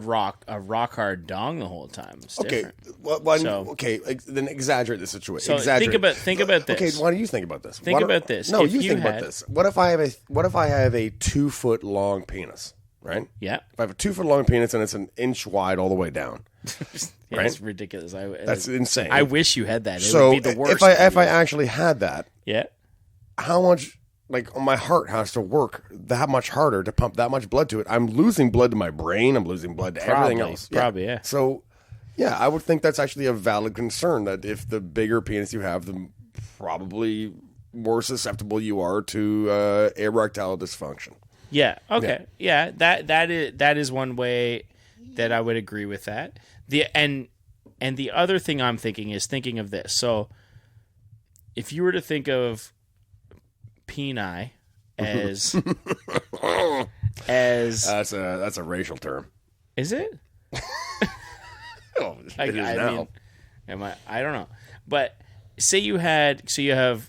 rock hard dong the whole time. It's
Okay,
different.
then exaggerate the situation.
So
exaggerate.
think about this.
Okay, why do you think about this?
Think about this.
No,
If
you
you
think
had-
about this. What if I have a 2 foot long penis? Right.
Yeah.
If I have a 2 foot long penis and it's an inch wide all the way down,
Yeah,
right?
it's ridiculous.
That's insane.
I wish you had that. It
so
would be the worst.
if I actually had that,
yeah.
how much my heart has to work that much harder to pump that much blood to it? I'm losing blood to my brain. I'm losing blood to everything else.
Probably, yeah.
So, yeah, I would think that's actually a valid concern. That if the bigger penis you have, the probably more susceptible you are to erectile dysfunction.
Yeah. Okay. Yeah. That is one way that I would agree with that. And the other thing I'm thinking of this. So, if you were to think of peni as
That's a racial term.
is it?
Oh, it is now.
I don't know. But say you have two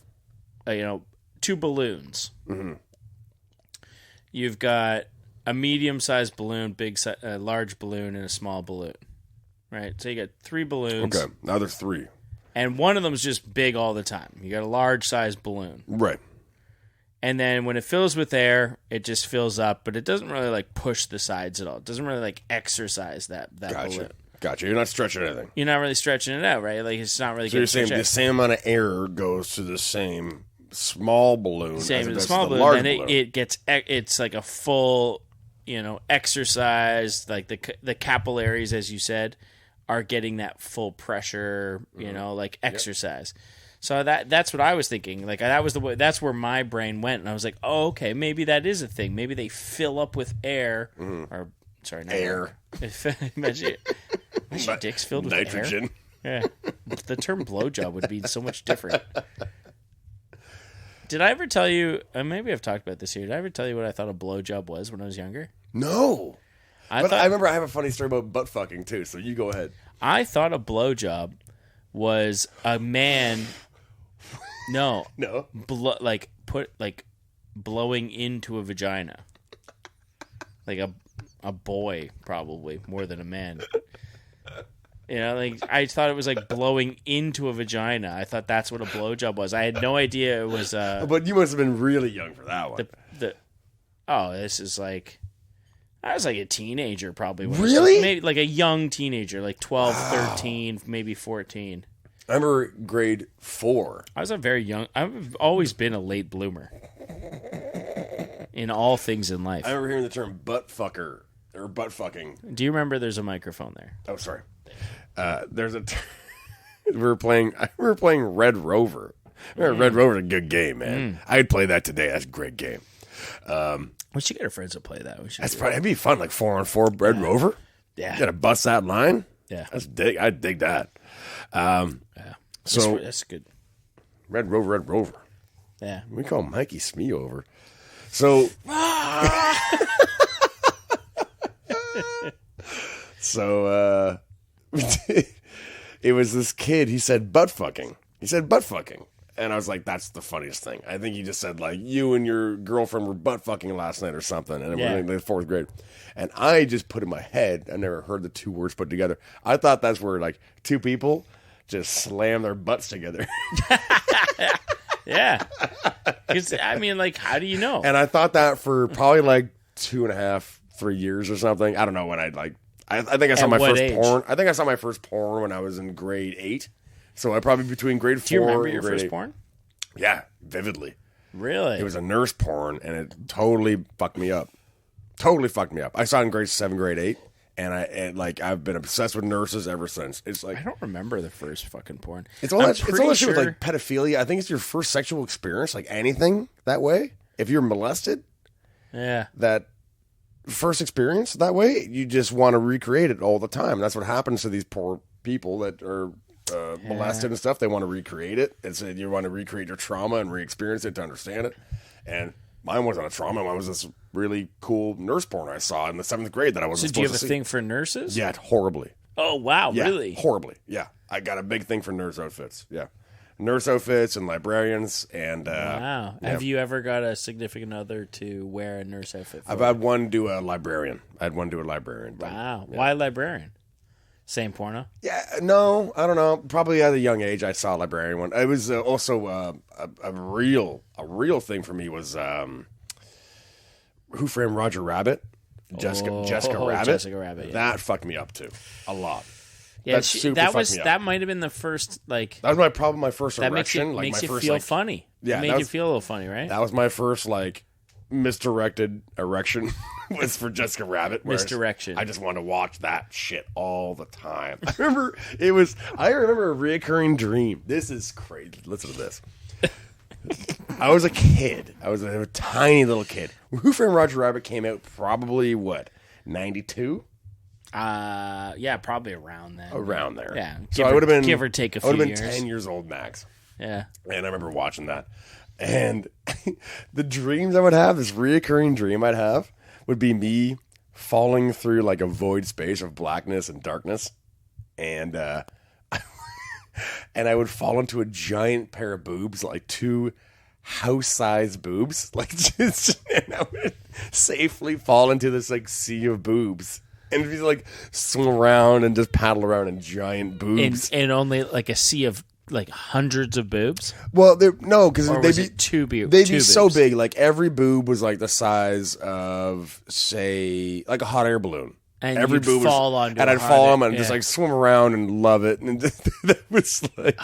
balloons.
Mm-hmm.
You've got a medium-sized balloon, large balloon, and a small balloon. Right? So you got 3 balloons.
Okay, now there's 3.
And one of them's just big all the time. You got a large-sized balloon.
Right.
And then when it fills with air, it just fills up, but it doesn't really like push the sides at all. It doesn't really like exercise that balloon.
Gotcha. You're not stretching anything.
You're not really stretching it out, right? Like it's not really.
So you're saying the same amount of air goes to the same small balloon.
Same
as
the
it
small
does to the
balloon,
large
then
balloon.
it gets. It's like a full, exercise. Like the capillaries, as you said, are getting that full pressure. Like exercise. So that's what I was thinking. Like that's where my brain went, and I was like, oh, okay, maybe that is a thing. Maybe they fill up with air, or sorry, not
Air.
Imagine your dick's filled with
nitrogen.
air. Yeah, the term blowjob would be so much different. Did I ever tell you? Maybe I've talked about this here. Did I ever tell you what I thought a blowjob was when I was younger?
No. I remember I have a funny story about butt fucking too. So you go ahead.
I thought a blowjob was a man. No. Blowing into a vagina. Like a boy, probably, more than a man. I thought it was like blowing into a vagina. I thought that's what a blowjob was. I had no idea it was
But you must have been really young for that one.
this is like... I was like a teenager, probably.
Really?
Maybe like a young teenager, like 12, 13, maybe 14.
I remember grade 4.
I was a very young... I've always been a late bloomer. In all things in life.
I remember hearing the term butt fucker or butt fucking.
Do you remember there's a microphone there?
Oh, sorry. We were playing Red Rover. Red Rover's a good game, man. I'd play that today. That's a great game.
We should get our friends to play that.
That'd be fun, like 4-on-4 Red Rover.
Yeah.
You gotta bust that line.
Yeah.
I'd dig that.
Yeah.
So
that's good.
Red Rover.
Yeah.
We call Mikey Smee over. So, it was this kid. He said butt fucking. And I was like, that's the funniest thing. I think he just said, like, you and your girlfriend were butt fucking last night or something. And we're in the 4th grade. And I just put in my head, I never heard the two words put together. I thought that's where, like, two people just slam their butts together.
Yeah. 'Cause, I mean, like, how do you know?
And I thought that for probably, like, 2.5, 3 years or something. I don't know when I think I saw my first porn. I think I saw my first porn when I was in grade 8. So I probably between grade 4
do you remember
and
your
grade
first
8.
porn?
Yeah, vividly.
Really?
It was a nurse porn, and it totally fucked me up. I saw it in grade 7, grade 8, and I've been obsessed with nurses ever since. It's like
I don't remember the first fucking porn.
it's all that shit with like pedophilia. I think it's your first sexual experience, like anything that way. If you're molested, that first experience that way, you just want to recreate it all the time. That's what happens to these poor people that are molested and stuff. They want to recreate it. It's you want to recreate your trauma and re-experience it to understand it. And mine wasn't a trauma. Mine was this really cool nurse porn I saw in the 7th grade that I wasn't
So do you
supposed
have
to
a
see.
thing for nurses?
Yeah, horribly.
Oh, wow,
Yeah,
really?
horribly. Yeah, I got a big thing for nurse outfits. Yeah, nurse outfits and librarians and
Wow.
yeah.
Have you ever got a significant other to wear a nurse outfit for?
I've had one do a librarian. I had one do a librarian. But,
Wow. Why librarian? Same porno?
yeah, no, I don't know. Probably at a young age, I saw a librarian one. It was also a real thing for me was Who Framed Roger Rabbit? Jessica Rabbit.
Jessica Rabbit. Yeah.
That fucked me up too, a lot.
Yeah,
that
that might have been the first like
That was my first
that makes
erection.
you,
like
makes
my
you
first,
feel
like,
funny.
Yeah,
It made you feel a little funny, right?
That was my first like misdirected erection was for Jessica Rabbit.
Misdirection.
I just wanted to watch that shit all the time. I remember a reoccurring dream. This is crazy. Listen to this. I was a kid. I was a tiny little kid. Who Framed Roger Rabbit came out probably 92?
Yeah, probably around then.
Around there.
Yeah.
So I would have been
give or take a few
I would have
years.
been 10 years old max.
Yeah.
And I remember watching that. And the dreams I would have, this reoccurring dream I'd have, would be me falling through like a void space of blackness and darkness. And and I would fall into a giant pair of boobs, like 2 house-sized boobs. Like just, and I would safely fall into this like sea of boobs. And it'd be like swim around and just paddle around in giant boobs.
And only like a sea of like hundreds of boobs?
Well, no, because
Or
they'd
was
be
it two boobs?
They'd be so big, like every boob was like the size of, say, like a hot air balloon.
And
every
you'd
boob
fall
was,
onto
and
a
I'd
hot
fall
air-
on them and
yeah.
just like swim around and love it. And that was like,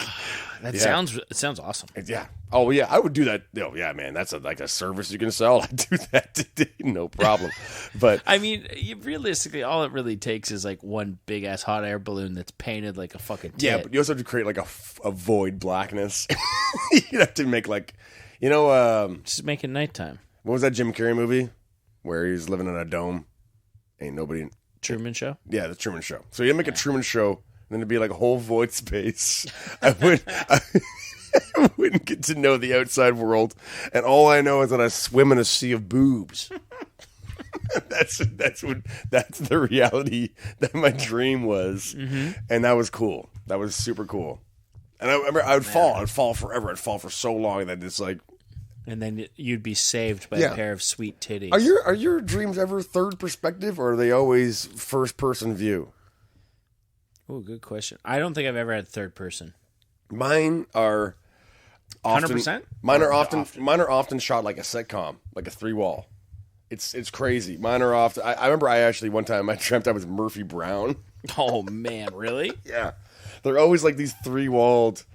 That
yeah.
sounds awesome.
Yeah. Oh yeah, I would do that. Oh yeah, man, that's like a service you can sell. I'd do that today, no problem. But
I mean, realistically, all it really takes is like one big ass hot air balloon that's painted like a fucking tit.
yeah, but you also have to create like a void blackness. You have to make like, you know,
Just make it nighttime.
what was that Jim Carrey movie where he's living in a dome? Ain't nobody.
Truman Show.
Yeah, the Truman Show. So you make a Truman Show, and then it'd be like a whole void space. I wouldn't get to know the outside world, and all I know is that I swim in a sea of boobs. that's the reality that my dream was, and that was cool. That was super cool. And I remember I'd fall forever. I'd fall for so long that it's like.
And then you'd be saved by
Yeah.
a pair of sweet titties.
Are your dreams ever third perspective, or are they always first person view?
Oh, good question. I don't think I've ever had third person.
Mine are often
100%?
Mine are often shot like a sitcom, like a 3-wall. It's crazy. Mine are often. I remember I actually one time I dreamt I was Murphy Brown.
Oh man, really?
Yeah, they're always like these 3-walled,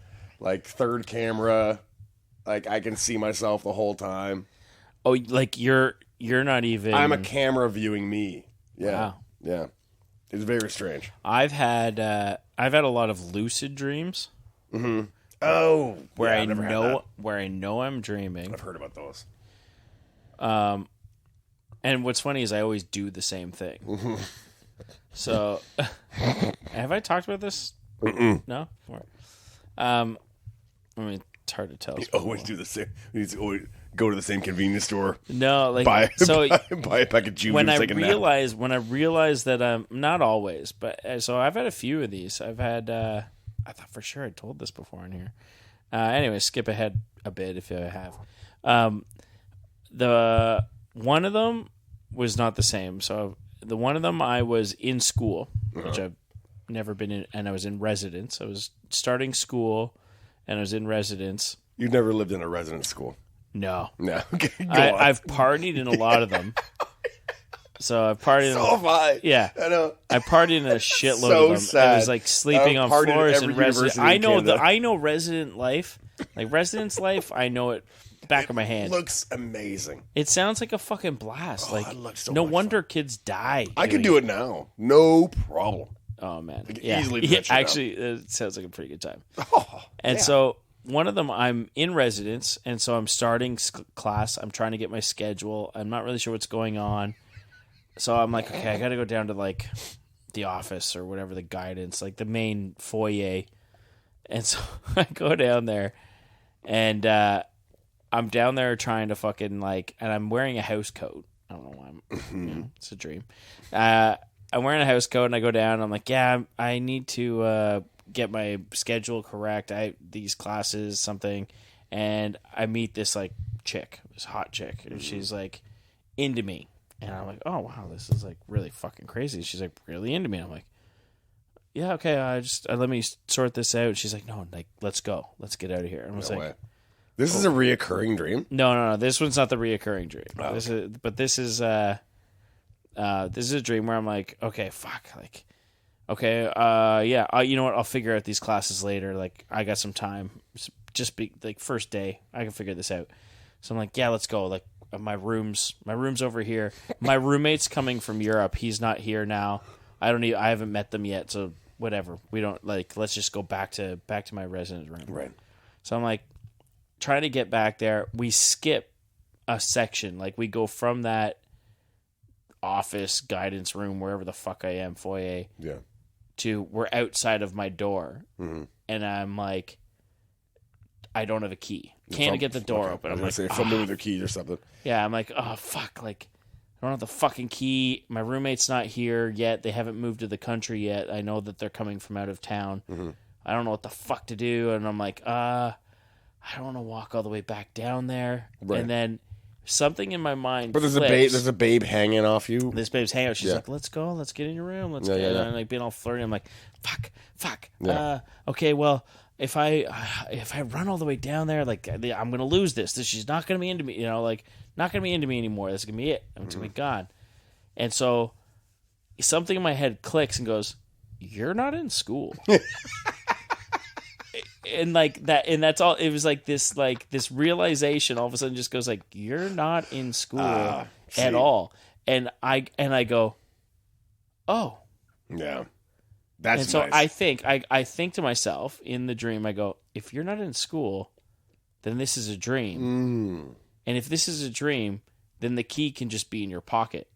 like third camera. Like I can see myself the whole time.
Oh, like you're not even.
I'm a camera viewing me. Yeah,
Wow.
yeah. It's very strange.
I've had a lot of lucid dreams.
Oh,
Where
yeah,
I
I've never had that.
where I know I'm dreaming.
I've heard about those.
And what's funny is I always do the same thing. So, have I talked about this? No. Let me It's hard to tell.
You always do the same. You just always go to the same convenience store.
No, like
Buy
so.
buy a pack of juice.
When I realize that I'm not always, but so I've had a few of these. I've had. I thought for sure I told this before in here. Anyway, skip ahead a bit if you have. The one of them was not the same. So the one of them I was in school, which I've never been in, and I was in residence. I was starting school, and I was in residence.
You've never lived in a residence school.
No.
Okay, go on.
I've partied in a lot of them. So I've partied.
So have I.
Yeah,
I know.
I partied in a shitload
So
of them.
sad.
It was like sleeping
I've
on
partied at
floors
every
and resident.
university in Canada.
I know resident life, like residence life. I know it back of my hand.
Looks amazing.
It sounds like a fucking blast. Like
it looks so
no
much
wonder kids die.
I could do it now. No problem.
Oh man,
could
yeah.
easily do that shit
Actually, it sounds like a pretty good time.
Oh,
And so one of them, I'm in residence, and so I'm starting class. I'm trying to get my schedule. I'm not really sure what's going on. So I'm like, okay, I got to go down to like the office or whatever, the guidance, like the main foyer. And so I go down there, and I'm down there trying to fucking like, and I'm wearing a house coat. I don't know why. It's a dream. I'm wearing a house coat, and I go down, and I'm like, yeah, I need to get my schedule correct. These classes, something. And I meet this like chick, this hot chick, and she's like into me. And I'm like, oh, wow, this is, like, really fucking crazy. She's, like, really into me. And I'm like, yeah, okay, let me sort this out. She's like, no, like, let's go. Let's get out of here. And I was like,
way. This is a reoccurring dream?
no. This one's not the reoccurring dream.
Oh,
This is a dream where I'm like, okay, fuck. Like, okay, yeah, you know what? I'll figure out these classes later. Like, I got some time. Just be, like, first day. I can figure this out. So I'm like, yeah, let's go. Like, my room's over here. My roommate's coming from Europe. He's not here now. I haven't met them yet, so whatever. We don't like, let's just go back to my residence room.
Right.
So I'm like trying to get back there. We skip a section. Like we go from that office guidance room, wherever the fuck I am, foyer, to we're outside of my door. Mm-hmm. And I'm like, I don't have a key. Can't get the door open.
I'm like, say fumbling with their keys or something.
Yeah, I'm like, oh fuck, like I don't have the fucking key. My roommate's not here yet. They haven't moved to the country yet. I know that they're coming from out of town. Mm-hmm. I don't know what the fuck to do, and I'm like, I don't want to walk all the way back down there. Right. And then something in my mind.
But there's a babe hanging off you.
This babe's hanging out. She's like, let's go. Let's get in your room. Let's get. And I'm like being all flirty. I'm like, fuck. Yeah. Okay, well. If I run all the way down there, like I'm gonna lose this. She's not gonna be into me, you know, like not gonna be into me anymore. That's gonna be it. I'm gonna be gone. And so something in my head clicks and goes, "You're not in school." And like that, and that's all. It was like this realization. All of a sudden, just goes like, "You're not in school at all." And I go, "Oh,
yeah." That's
and so
nice.
I think to myself in the dream, I go, if you're not in school, then this is a dream. And if this is a dream, then the key can just be in your pocket.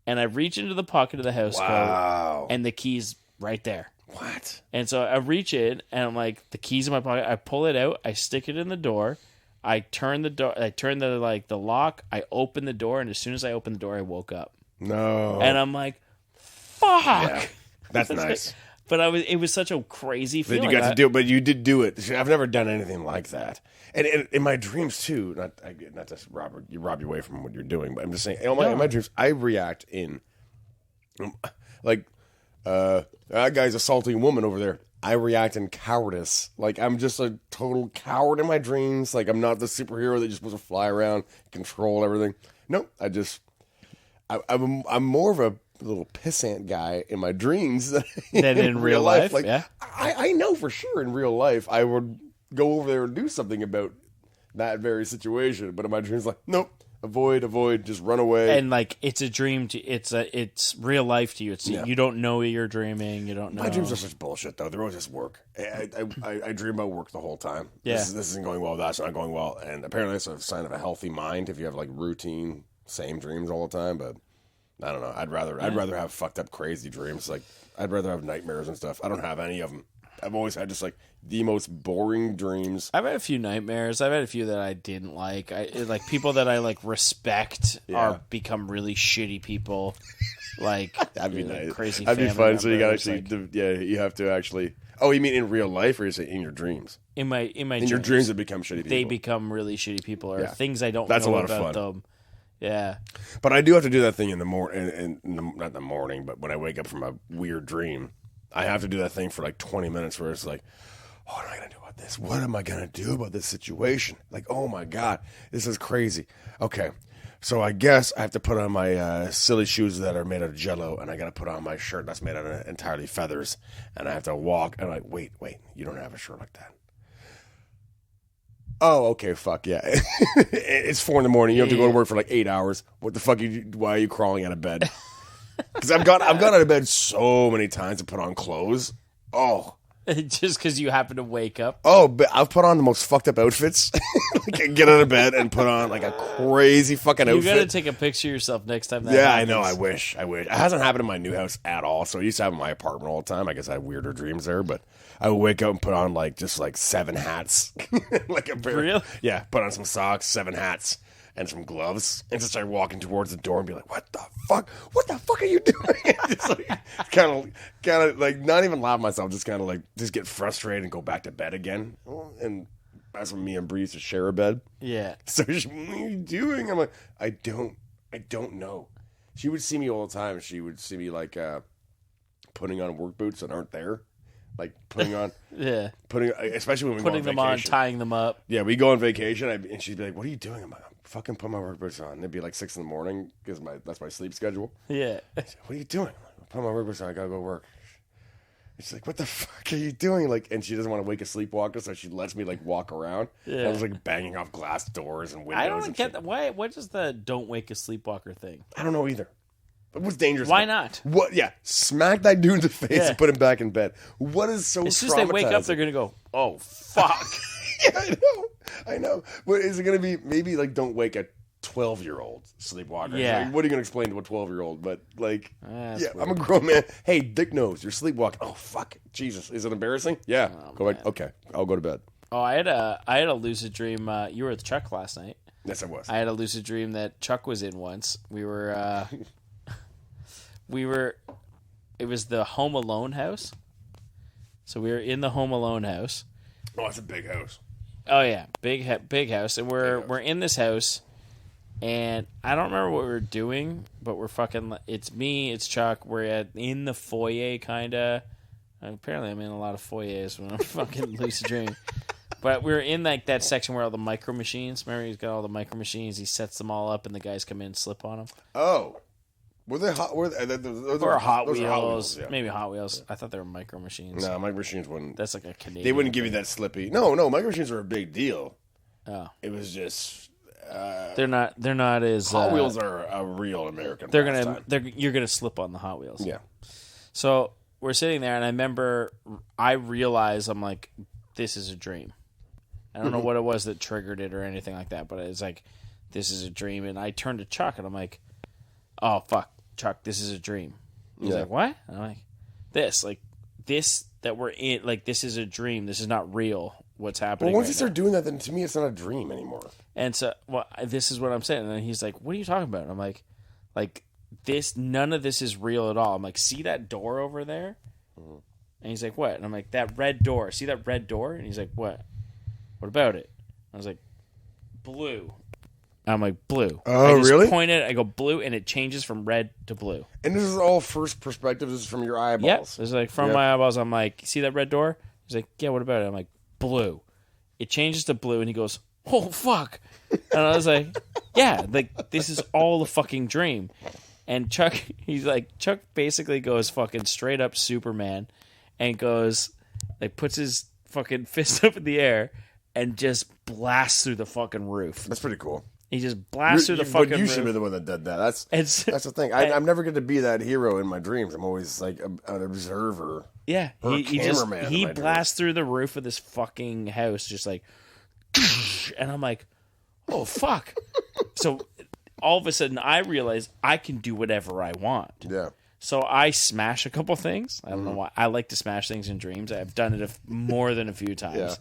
And I reach into the pocket of the house coat, and the key's right there.
What?
And so I reach in, and I'm like, the key's in my pocket. I pull it out. I stick it in the door. I turn the door. I turn the lock. I open the door, and as soon as I open the door, I woke up.
No.
And I'm like, fuck. Yeah.
That's nice.
But it was such a crazy feeling.
That you got to do it, but you did do it. I've never done anything like that. And in my dreams too, not to rob you away from what you're doing, but I'm just saying, in my dreams, I react in like that guy's assaulting a woman over there. I react in cowardice. Like I'm just a total coward in my dreams. Like I'm not the superhero that just supposed to fly around, control everything. No, I'm more of a little pissant guy in my dreams than
in real life.
Like,
yeah,
I know for sure in real life I would go over there and do something about that very situation, but in my dreams, like, nope, avoid, just run away.
And like it's a dream it's real life to you. You don't know you're dreaming. You don't know.
My dreams are such bullshit though. They're always just work. I dream about work the whole time.
Yeah,
this isn't going well. That's not going well. And apparently that's a sign of a healthy mind if you have like routine, same dreams all the time, but. I don't know. I'd rather have fucked up crazy dreams. Like I'd rather have nightmares and stuff. I don't have any of them. I've always had just like the most boring dreams.
I've had a few nightmares. I've had a few that I didn't like. Like people that I like respect are become really shitty people. Like
That'd be nice.
Crazy.
That'd be fun. So you got
members,
actually, you have to actually. Oh, you mean in real life, or you say in your dreams?
in my
Your dreams that become shitty people.
they become really shitty people, or things I don't
That's
know
a lot
about
of fun.
them. Yeah.
But I do have to do that thing in the morning, not in the morning, but when I wake up from a weird dream, I have to do that thing for like 20 minutes where it's like, oh, what am I going to do about this? What am I going to do about this situation? Like, oh my God, this is crazy. Okay, so I guess I have to put on my silly shoes that are made out of jello, and I got to put on my shirt that's made out of entirely feathers, and I have to walk, and I'm like, wait, you don't have a shirt like that. Oh, okay, fuck yeah. It's 4 a.m. You have to go to work for like 8 hours. What the fuck? Why are you crawling out of bed? Because I've got out of bed so many times to put on clothes. Oh.
Just because you happen to wake up.
Oh, but I've put on the most fucked up outfits. Like, I get out of bed and put on like a crazy fucking outfit.
You got to take a picture of yourself next time that
happens.
happens.
I know. I wish. It hasn't happened in my new house at all. So I used to have it in my apartment all the time. I guess I had weirder dreams there, but I would wake up and put on like just like 7 hats. Like a pair.
Real?
Yeah, put on some socks, 7 hats, and some gloves, and just start walking towards the door and be like, "What the fuck? What the fuck are you doing?" Just like, kind of like not even laugh at myself, just kind of like just get frustrated and go back to bed again. And that's when me and Bree used to share a bed.
Yeah.
So she's, what are you doing? I'm like, I don't know. She would see me all the time. She would see me like putting on work boots that aren't there. Like putting on, especially when we
putting
go on
them on,
vacation.
tying them up.
Yeah, we go on vacation, and she'd be like, "What are you doing?" I'm like, "I'm fucking put my work boots on." And it'd be like 6 a.m. because that's my sleep schedule.
Yeah.
What are you doing? I'm like, put my work boots on. I gotta go work. And she's like, "What the fuck are you doing?" Like, and she doesn't want to wake a sleepwalker, so she lets me like walk around.
Yeah.
And I was like banging off glass doors and windows.
I don't
and
get
shit.
that. Why? What is the "don't wake a sleepwalker" thing?
I don't know either. But what's dangerous?
Why not?
What? Yeah, smack that dude in the face and put him back in bed. What is so?
As soon as they wake up, they're gonna go, "Oh fuck."
Yeah, I know. But is it gonna be maybe like don't wake a 12-year-old sleepwalker?
Yeah.
Like, what are you gonna explain to a 12-year-old? But like,
That's
yeah,
weird.
I'm a grown man. Hey, Dick knows you're sleepwalking. Oh fuck, Jesus, is it embarrassing? Yeah. Go back. Okay, I'll go to bed.
Oh, I had a lucid dream. You were with Chuck last night.
Yes, I was.
I had a lucid dream that Chuck was in once. We were. It was the Home Alone house. So we were in the Home Alone house.
Oh, it's a big house.
Oh yeah, big house, and we're in this house, and I don't remember what we were doing, but we're fucking. It's me, it's Chuck. We're in the foyer, kinda. Apparently, I'm in a lot of foyers when I'm fucking lucid dreaming. But we're in like that section where all the micro machines. Remember, he's got all the micro machines. He sets them all up, and the guys come in and slip on them.
Oh. Were they hot?
Or Hot
those are
Wheels.
yeah.
Maybe Hot Wheels. I thought they were micro machines.
No, micro machines wouldn't.
That's like a Canadian.
They wouldn't give you that slippy. No, micro machines are a big deal.
Oh,
It was just
they're not. They're not as
Hot Wheels are a real American.
They're
pastime.
You're gonna slip on the Hot Wheels.
Yeah.
So we're sitting there, and I remember I realized I'm like, this is a dream. I don't know what it was that triggered it or anything like that, but it's like, this is a dream. And I turned to Chuck, and I'm like, oh fuck, Chuck, this is a dream. He's like, what? And I'm like, this that we're in, like, this is a dream. This is not real. What's happening?
Well, once
right
you start
now.
doing that, then to me, it's not a dream anymore.
And so, well, this is what I'm saying. And then he's like, what are you talking about? And I'm like this, none of this is real at all. I'm like, see that door over there?
Mm-hmm.
And he's like, what? And I'm like, that red door. See that red door? And he's like, what? What about it? I was like, blue. I'm like, blue.
Oh,
I just
really?
pointed, I go blue, and it changes from red to blue.
And this is all first perspective. This is from your eyeballs.
Yep. It's like from
Yep.
my eyeballs. I'm like, see that red door? He's like, yeah, what about it? I'm like, blue. It changes to blue, and he goes, oh, fuck. And I was like, yeah, like, this is all a fucking dream. And Chuck basically goes fucking straight up Superman and goes, like, puts his fucking fist up in the air and just blasts through the fucking roof.
That's pretty cool.
He just blasts through the fucking
But you
roof.
should be the one that did that. That's
It's-
the thing. I'm never going to be that hero in my dreams. I'm always like an observer.
Yeah,
Or a
he
cameraman in my
blasts through the roof of this fucking house, just like, and I'm like, oh fuck. So all of a sudden, I realize I can do whatever I want.
Yeah.
So I smash a couple things. I don't know why. I like to smash things in dreams. I've done it more than a few times.
Yeah.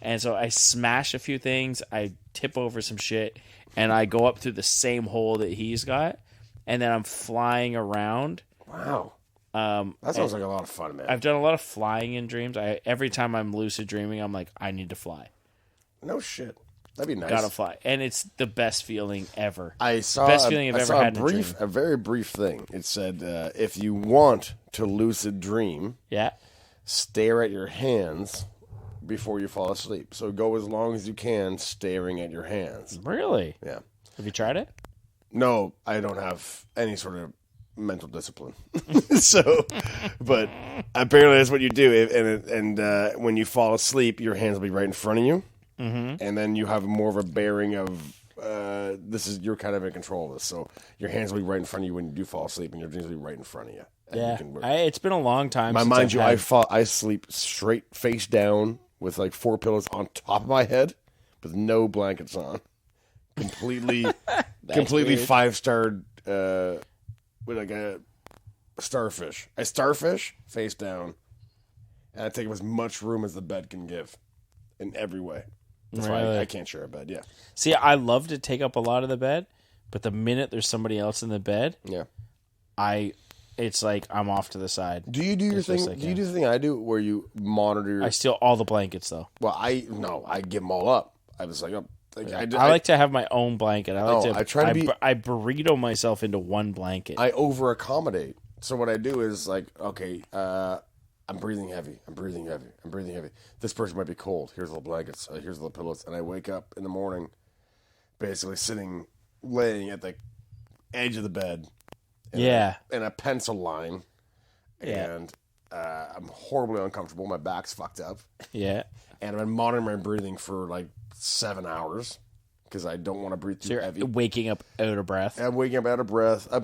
And so I smash a few things. I tip over some shit, and I go up through the same hole that he's got, and then I'm flying around.
Wow. That sounds like a lot of fun, man.
I've done a lot of flying in dreams. Every time I'm lucid dreaming, I'm like, I need to fly.
No shit. That'd be nice.
Gotta fly, and it's the best feeling ever.
I saw
best feeling I've ever had in a dream.
A very brief thing. It said, if you want to lucid dream,
Yeah.
stare at your hands before you fall asleep. So go as long as you can staring at your hands.
Really?
Yeah.
Have you tried it?
No, I don't have any sort of mental discipline. So, but apparently that's what you do. And when you fall asleep, your hands will be right in front of you. Mm-hmm. And then you have more of a bearing of you're kind of in control of this. So your hands will be right in front of you when you do fall asleep, and your dreams will be right in front of you. And
Yeah.
you can work.
It's been a long time.
My
since
mind
I've
you,
had-
I sleep straight face down with like 4 pillows on top of my head with no blankets on. Completely
weird.
5-starred with like a starfish. I starfish face down, and I take up as much room as the bed can give in every way. That's why
Really?
I can't share a bed. Yeah.
See, I love to take up a lot of the bed, but the minute there's somebody else in the bed,
Yeah.
it's like I'm off to the side.
Do you do your thing?
like
Do you do the thing I do where you monitor?
I steal all the blankets though.
Well, I give them all up. I was like,
I like to have my own blanket.
I try to be-
I burrito myself into one blanket.
I over accommodate. So what I do is like, okay, I'm breathing heavy. This person might be cold. Here's the blankets. Here's the pillows. And I wake up in the morning, basically laying at the edge of the bed. In a pencil line.
Yeah.
And I'm horribly uncomfortable. My back's fucked up.
Yeah.
And I've been monitoring my breathing for like 7 hours because I don't want to breathe too heavy.
Waking up out of breath.
I'm waking up out of breath. I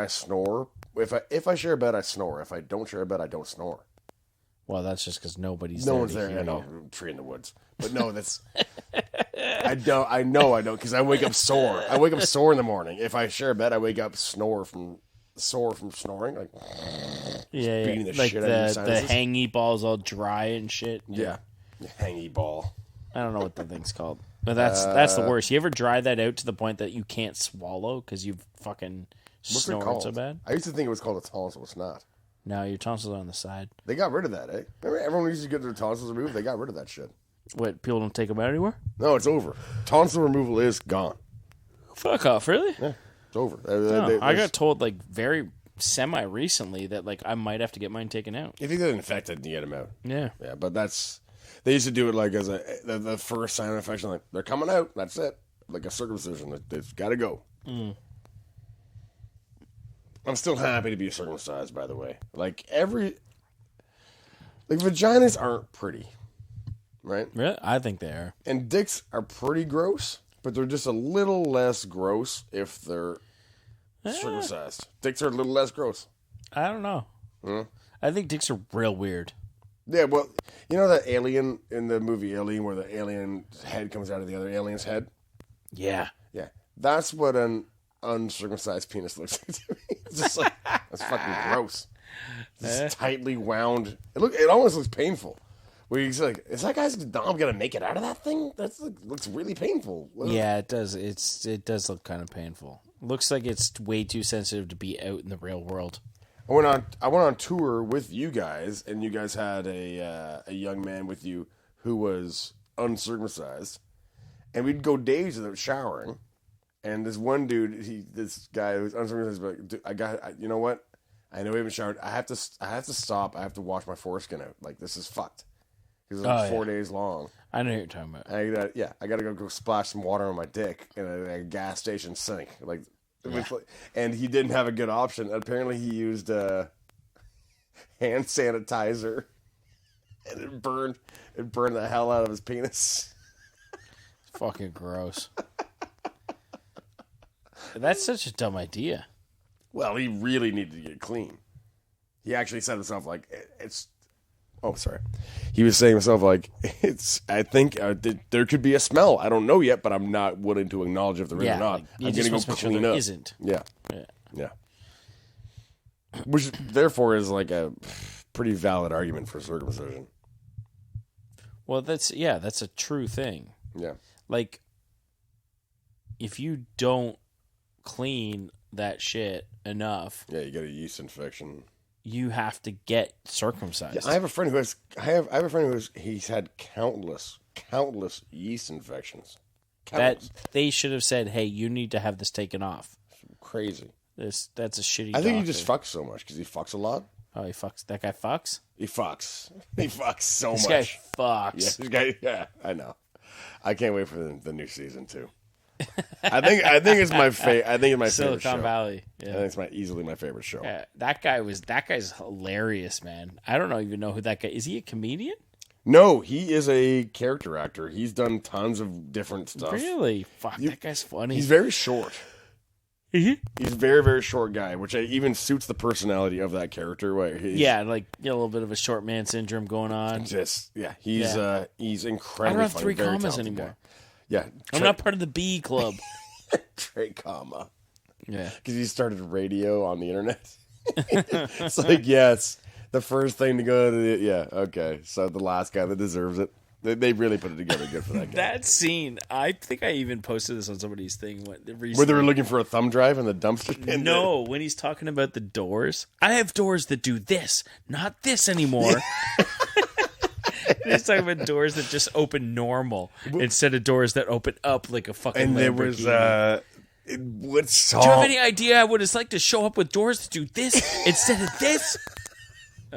snore. If I share a bed, I snore. If I don't share a bed, I don't snore.
Well, that's just because nobody's
No
there.
one's
to
there.
hear
I know.
you.
Tree in the woods. But no, that's. I know, because I wake up sore. I wake up sore in the morning. If I share a bed, I wake up sore from snoring. Like,
Yeah,
beating the
like
shit out of your
the
sinuses.
hangy balls all dry and shit.
yeah, hangy ball.
I don't know what the thing's called, but that's the worst. You ever dry that out to the point that you can't swallow because you've fucking
What's it
snored
called?
so bad?
I used to think it was called a tonsil. It's not.
No, your tonsils are on the side.
They got rid of that, eh? Remember everyone used to get their tonsils removed? They got rid of that shit.
What, people don't take them out anymore?
No, it's over. Tonsil removal is gone.
Fuck off, really?
Yeah, it's over.
No, I got told like very semi-recently that like I might have to get mine taken out.
If you get infected, you get them out.
Yeah.
Yeah, but they used to do it like as the first sign of infection, like they're coming out. That's it, like a circumcision. They've got to go. I'm still happy to be circumcised, by the way. Like vaginas aren't pretty, right?
Really? I think they are.
And dicks are pretty gross, but they're just a little less gross if they're circumcised. Dicks are a little less gross.
I don't know. I think dicks are real weird.
Yeah, well, you know that alien in the movie Alien where the alien's head comes out of the other alien's head?
Yeah.
Yeah. That's what an uncircumcised penis looks like to me. It's just like, that's fucking gross. It's tightly wound. It almost looks painful. Where he's like, is that guy's dom gonna make it out of that thing? That's looks really painful.
Yeah, it does. It does look kind of painful. Looks like it's way too sensitive to be out in the real world.
I went on tour with you guys, and you guys had a young man with you who was uncircumcised, and we'd go days without showering. And this one dude, this guy who's uncircumcised, was like, you know what? I know we haven't showered. I have to stop. I have to wash my foreskin out. Like, this is fucked because it's like 4 days long.
I know what you're talking about.
I gotta go splash some water on my dick in a gas station sink. And he didn't have a good option. Apparently, he used hand sanitizer, and it burned the hell out of his penis.
It's fucking gross. That's such a dumb idea.
Well, he really needed to get clean. He actually said himself like it's. Oh, sorry. He was saying himself like it's. I think there could be a smell. I don't know yet, but I'm not willing to acknowledge if there is or not.
Like,
I'm gonna go clean up.
Isn't.
Yeah.
Yeah.
Yeah. Which, therefore, is like a pretty valid argument for circumcision.
Well, that's a true thing.
Yeah.
Like, if you don't clean that shit enough,
Yeah, you get a yeast infection.
you have to get circumcised.
Yeah, I have a friend he's had countless yeast infections. Countless.
That they should have said, "Hey, you need to have this taken off."
Crazy.
That's a shitty.
I think he
doctor.
just fucks so much because he fucks a lot.
Oh, he fucks. That guy fucks.
He fucks. He fucks so
This
much.
guy fucks.
Yeah, this guy. Yeah, I know. I can't wait for the new season too. I think it's my favorite. I think it's my favorite show.
Silicon Valley.
I
Yeah.
think it's easily my favorite show.
Yeah, that guy's hilarious, man. I don't even know who that guy is. He a comedian?
No, he is a character actor. He's done tons of different stuff.
Really? Fuck, that guy's funny.
He's very short.
Mhm.
He's a very, very short guy, which even suits the personality of that character. Where he's
Yeah, like a little bit of a short man syndrome going on.
he's
I
incredibly
don't have
funny,
3
very
commas
talented
anymore.
guy. Yeah,
I'm not part of the B club.
Trey comma.
Yeah.
Because he started radio on the internet. It's like, yes, the first thing to go to the, yeah, okay. So the last guy that deserves it. They really put it together good for that guy.
That scene, I think I even posted this on somebody's thing.
Where they were looking for a thumb drive in the dumpster bin?
No, when he's talking about the doors. I have doors that do this, not this anymore. He's talking about doors that just open normal instead of doors that open up like a fucking
And there was,
Lamborghini.
what song?
Do you have any idea what it's like to show up with doors that do this instead of this?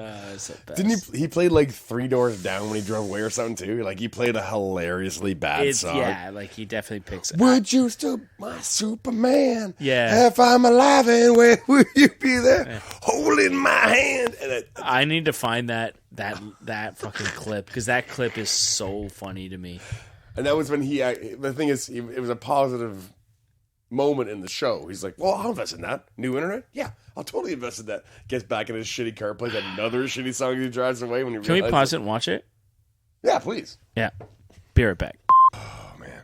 It's the best.
Didn't he played like 3 doors down when he drove away or something too? Like he played a hilariously bad song.
Yeah, like he definitely picks it.
Would you still my Superman?
Yeah.
If I'm alive and where will you be there? Holding my hand. And
I need to find that fucking clip because that clip is so funny to me.
and that was when the thing is, it was a positive moment in the show. He's like, well, I'll invest in that. New internet? Yeah, I'll totally invest in that. Gets back in his shitty car, plays another shitty song as he drives away. When he
Can we pause it and watch it?
Yeah, please.
Yeah. Be right back.
Oh, man.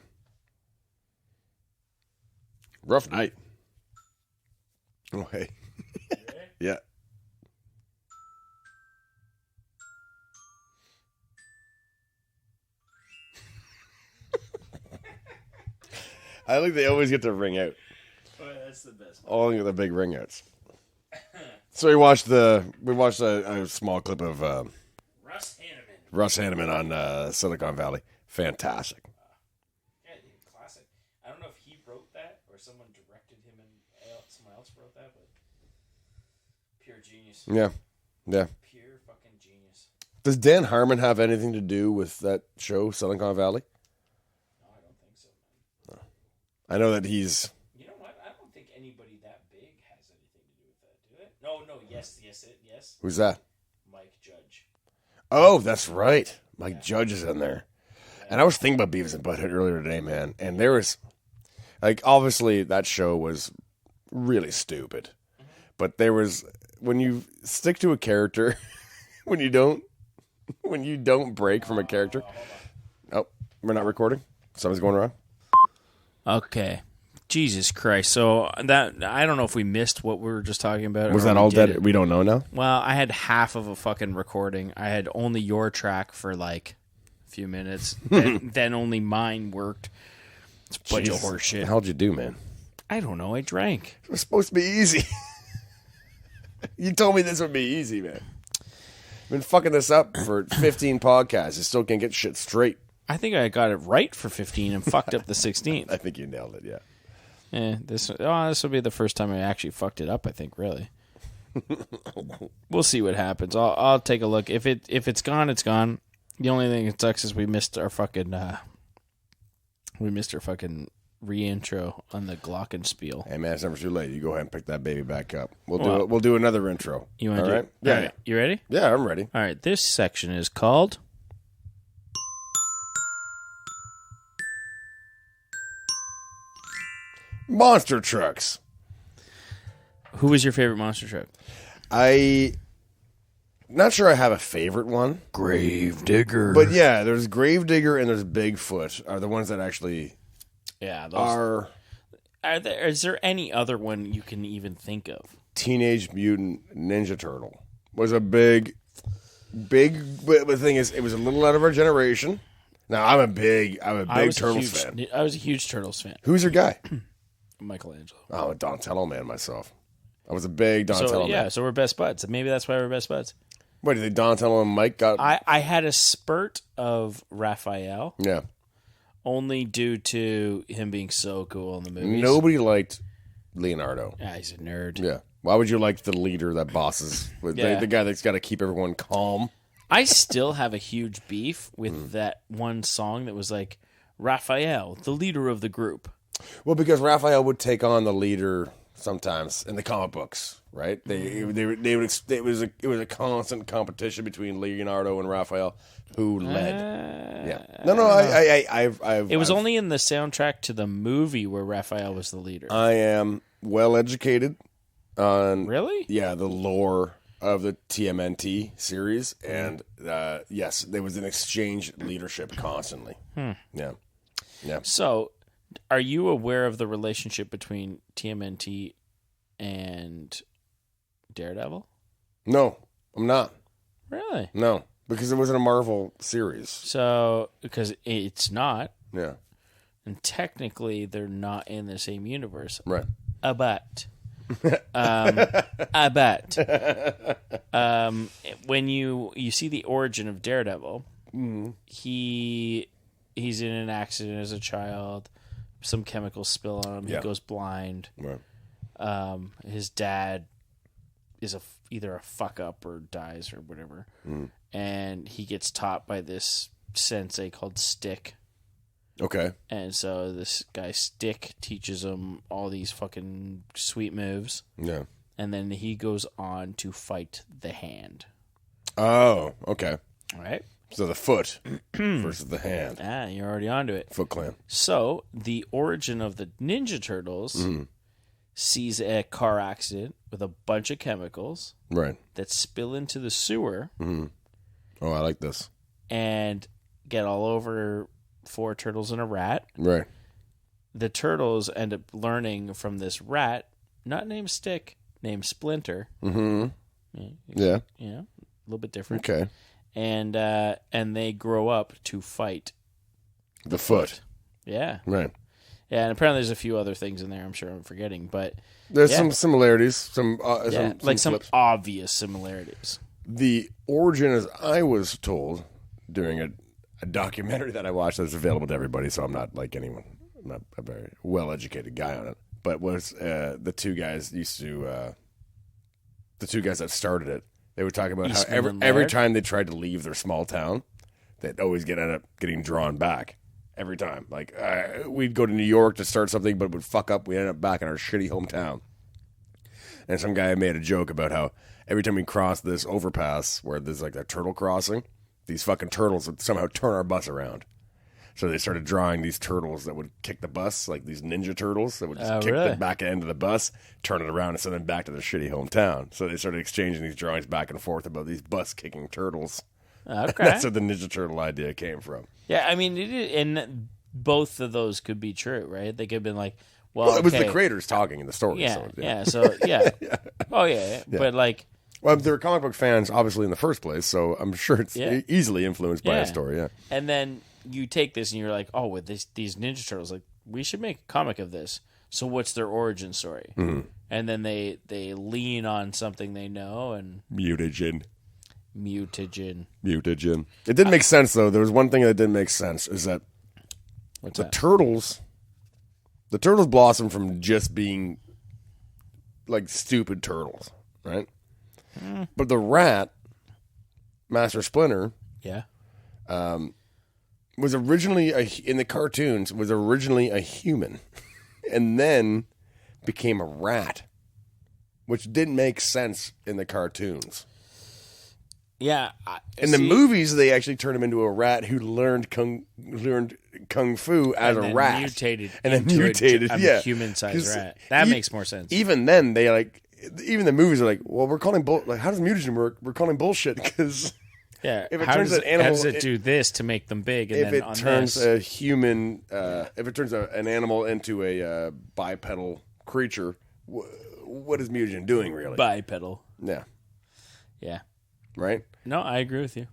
Rough night. Oh, hey. Yeah. I think they always get to ring out.
Oh, that's the best.
All the big ring outs. So we watched a small clip of Russ Hanneman on Silicon Valley. Fantastic.
Yeah, dude, classic. I don't know if he wrote that or someone directed him and someone else wrote that, but pure genius.
Yeah. Yeah.
Pure fucking genius.
Does Dan Harmon have anything to do with that show, Silicon Valley?
No, I don't think so, man.
I know that he's...
You know what? I don't think anybody that big has anything to do with that, do they? No, yes.
Who's that?
Mike Judge.
Oh, that's right. Mike Judge is in there. And I was thinking about Beavis and Butthead earlier today, man. And there was... Like, obviously, that show was really stupid. Mm-hmm. But there was... When you stick to a character... when you don't break from a character... Oh, we're not recording? Something's going wrong?
Okay. Jesus Christ. So that I don't know if we missed what we were just talking about.
Was
or
that
we
all
did
dead?
it.
We don't know now?
Well, I had half of a fucking recording. I had only your track for like a few minutes. then only mine worked. It's a bunch of horse shit.
How'd you do, man?
I don't know. I drank.
It was supposed to be easy. You told me this would be easy, man. I've been fucking this up for 15 podcasts. You still can't get shit straight.
I think I got it right for 15 and fucked up the 16th.
I think you nailed it, yeah.
This will be the first time I actually fucked it up, I think, really. We'll see what happens. I'll take a look. If it's gone, it's gone. The only thing that sucks is we missed our fucking re-intro on the Glockenspiel.
Hey, man, it's never too late. You go ahead and pick that baby back up. We'll do another intro.
You want to
all
do
right?
it?
Yeah.
All right. You ready?
Yeah, I'm ready.
All right. This section is called...
Monster trucks.
Who was your favorite monster truck?
Not sure I have a favorite one.
Gravedigger.
But yeah, there's Gravedigger and there's Bigfoot are the ones that actually
Yeah, those
are...
Is there any other one you can even think of?
Teenage Mutant Ninja Turtle was a big. But the thing is, it was a little out of our generation. Now I'm a big Turtles fan.
I was a huge Turtles fan.
Who's your guy?
Michelangelo.
I'm a Donatello man myself. I was a big Donatello man.
So we're best buds. Maybe that's why we're best buds.
What, do you think Donatello and Mike got?
I had a spurt of Raphael.
Yeah.
Only due to him being so cool in the movies.
Nobody liked Leonardo.
Yeah, he's a nerd.
Yeah. Why would you like the leader that bosses? The guy that's got to keep everyone calm.
I still have a huge beef with that one song that was like, Raphael, the leader of the group.
Well, because Raphael would take on the leader sometimes in the comic books, right? It was a constant competition between Leonardo and Raphael, who led.
It was only in the soundtrack to the movie where Raphael was the leader.
I am well educated on
really,
the lore of the TMNT series, and yes, there was an exchange leadership constantly. Yeah.
So, are you aware of the relationship between TMNT and Daredevil?
No, I'm not.
Really?
No, because it wasn't a Marvel series.
So, because it's not.
Yeah.
And technically, they're not in the same universe.
Right.
But. When you see the origin of Daredevil, he's in an accident as a child. Some chemicals spill on him. He goes blind.
Right.
His dad is either a fuck up or dies or whatever. And he gets taught by this sensei called Stick.
Okay.
And so this guy Stick teaches him all these fucking sweet moves.
Yeah.
And then he goes on to fight the Hand.
Oh, okay.
All right.
So the foot versus the hand.
Ah, you're already onto it.
Foot Clan.
So the origin of the Ninja Turtles sees a car accident with a bunch of chemicals that spill into the sewer.
Oh, I like this.
And get all over 4 turtles and a rat.
Right.
The turtles end up learning from this rat, not named Stick, named Splinter.
Mm-hmm.
Yeah. A little bit different.
Okay.
And they grow up to fight
the foot.
Yeah.
Right.
Yeah, and apparently there's a few other things in there I'm sure I'm forgetting, but
there's some similarities, some
obvious similarities.
The origin, as I was told during a documentary that I watched that's available to everybody, so I'm not like anyone. I'm not a very well-educated guy on it, but was the two guys that started it. They were talking about how every time they tried to leave their small town, they'd always end up getting drawn back. Every time. Like, we'd go to New York to start something, but it would fuck up. We ended up back in our shitty hometown. And some guy made a joke about how every time we crossed this overpass where there's like a turtle crossing, these fucking turtles would somehow turn our bus around. So they started drawing these turtles that would kick the bus, like these ninja turtles that would just kick the back end of the bus, turn it around, and send them back to their shitty hometown. So they started exchanging these drawings back and forth about these bus-kicking turtles.
Okay.
That's where the Ninja Turtle idea came from.
Yeah, I mean, and both of those could be true, right? They could have been like, well,
it was the creators talking in the story.
Yeah, Oh, yeah. But like...
Well, they're comic book fans, obviously, in the first place, so I'm sure it's easily influenced by a story,
And then you take this and you're like, oh, with these Ninja Turtles, like, we should make a comic of this. So what's their origin story? Mm-hmm. And then they lean on something they know and... Mutagen.
It didn't make sense, though. There was one thing that didn't make sense, is that turtles blossom from just being like stupid turtles, right? But the rat, Master Splinter, was originally in the cartoons was originally a human, and then became a rat, which didn't make sense in the cartoons.
Yeah,
in the movies, they actually turned him into a rat who learned kung fu as a rat, mutated,
a human-sized rat. That makes more sense.
Even then, even the movies are like, well, we're calling how does mutagen work? We're calling bullshit because
if it turns an animal, how does it do this to make them big? And
if then it turns a human, if it turns an animal into a bipedal creature, what is Mugen doing, really?
Bipedal.
Yeah.
Yeah.
Right?
No, I agree with you.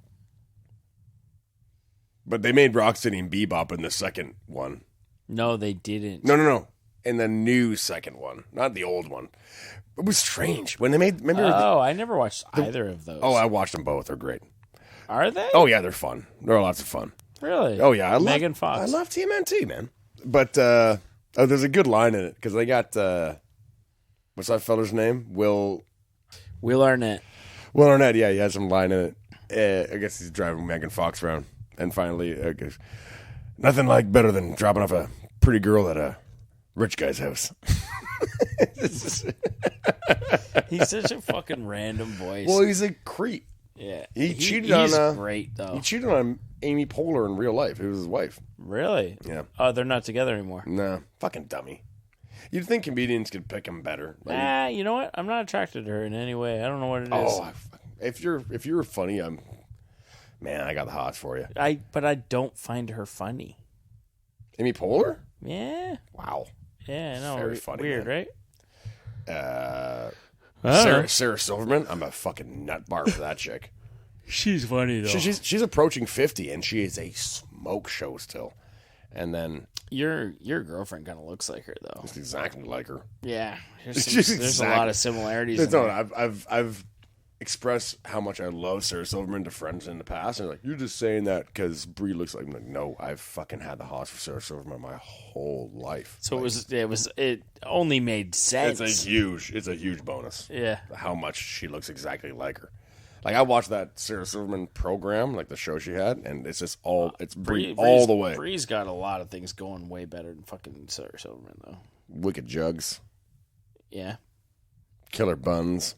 But they made Rocksteady and Bebop in the second one.
No, they didn't.
No. In the new second one, not the old one. It was strange when they made. Remember?
I never watched either of those.
I watched them both. They're great.
Are they?
Oh yeah, they're fun. They're lots of fun.
Really?
Oh yeah,
Megan Fox.
I love TMNT, man. But there's a good line in it because they got what's that fella's name? Will
Arnett.
Will Arnett. Yeah, he has some line in it. I guess he's driving Megan Fox around, and finally, goes, nothing like better than dropping off a pretty girl at a rich guy's house.
He's such a fucking random voice.
Well, he's a creep.
Yeah,
He cheated on.
He's great though.
He cheated on Amy Poehler in real life. It was his wife.
Really?
Yeah.
Oh, they're not together anymore.
Nah, fucking dummy. You'd think comedians could pick him better. Like,
You know what? I'm not attracted to her in any way. I don't know what it is.
oh, if you're funny, I got the hots for you.
But I don't find her funny.
Amy Poehler?
Yeah.
Wow.
Yeah, I know.
Very funny,
Weird,
man.
right?
Sarah Silverman. I'm a fucking nut bar for that chick.
She's funny though.
She's approaching 50, and she is a smoke show still. And then
Your girlfriend kind of looks like her though.
it's exactly like her.
Yeah,
She's
there's a lot of similarities.
No, I've expressed how much I love Sarah Silverman to friends in the past, and they're like, you're just saying that because Brie looks like. I'm like, no, I've fucking had the hots for Sarah Silverman my whole life.
So it only made sense.
It's a huge bonus.
Yeah.
How much she looks exactly like her. Like I watched that Sarah Silverman program, like the show she had, and it's just it's Brie all the way.
Brie's got a lot of things going way better than fucking Sarah Silverman though.
Wicked Jugs,
Yeah.
Killer Buns,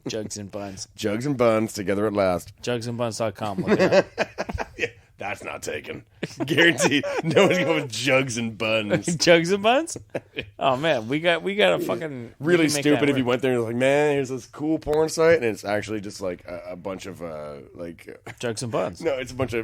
Jugs and Buns.
Jugs and Buns together at last.
Jugsandbuns.com. Look it up.
Yeah, that's not taken. Guaranteed. No one's going with Jugs and Buns.
Jugs and Buns? Oh man, we got a fucking
Really stupid if you went there and was like, man, here's this cool porn site, and it's actually just like a bunch of
Jugs and Buns.
no, it's a bunch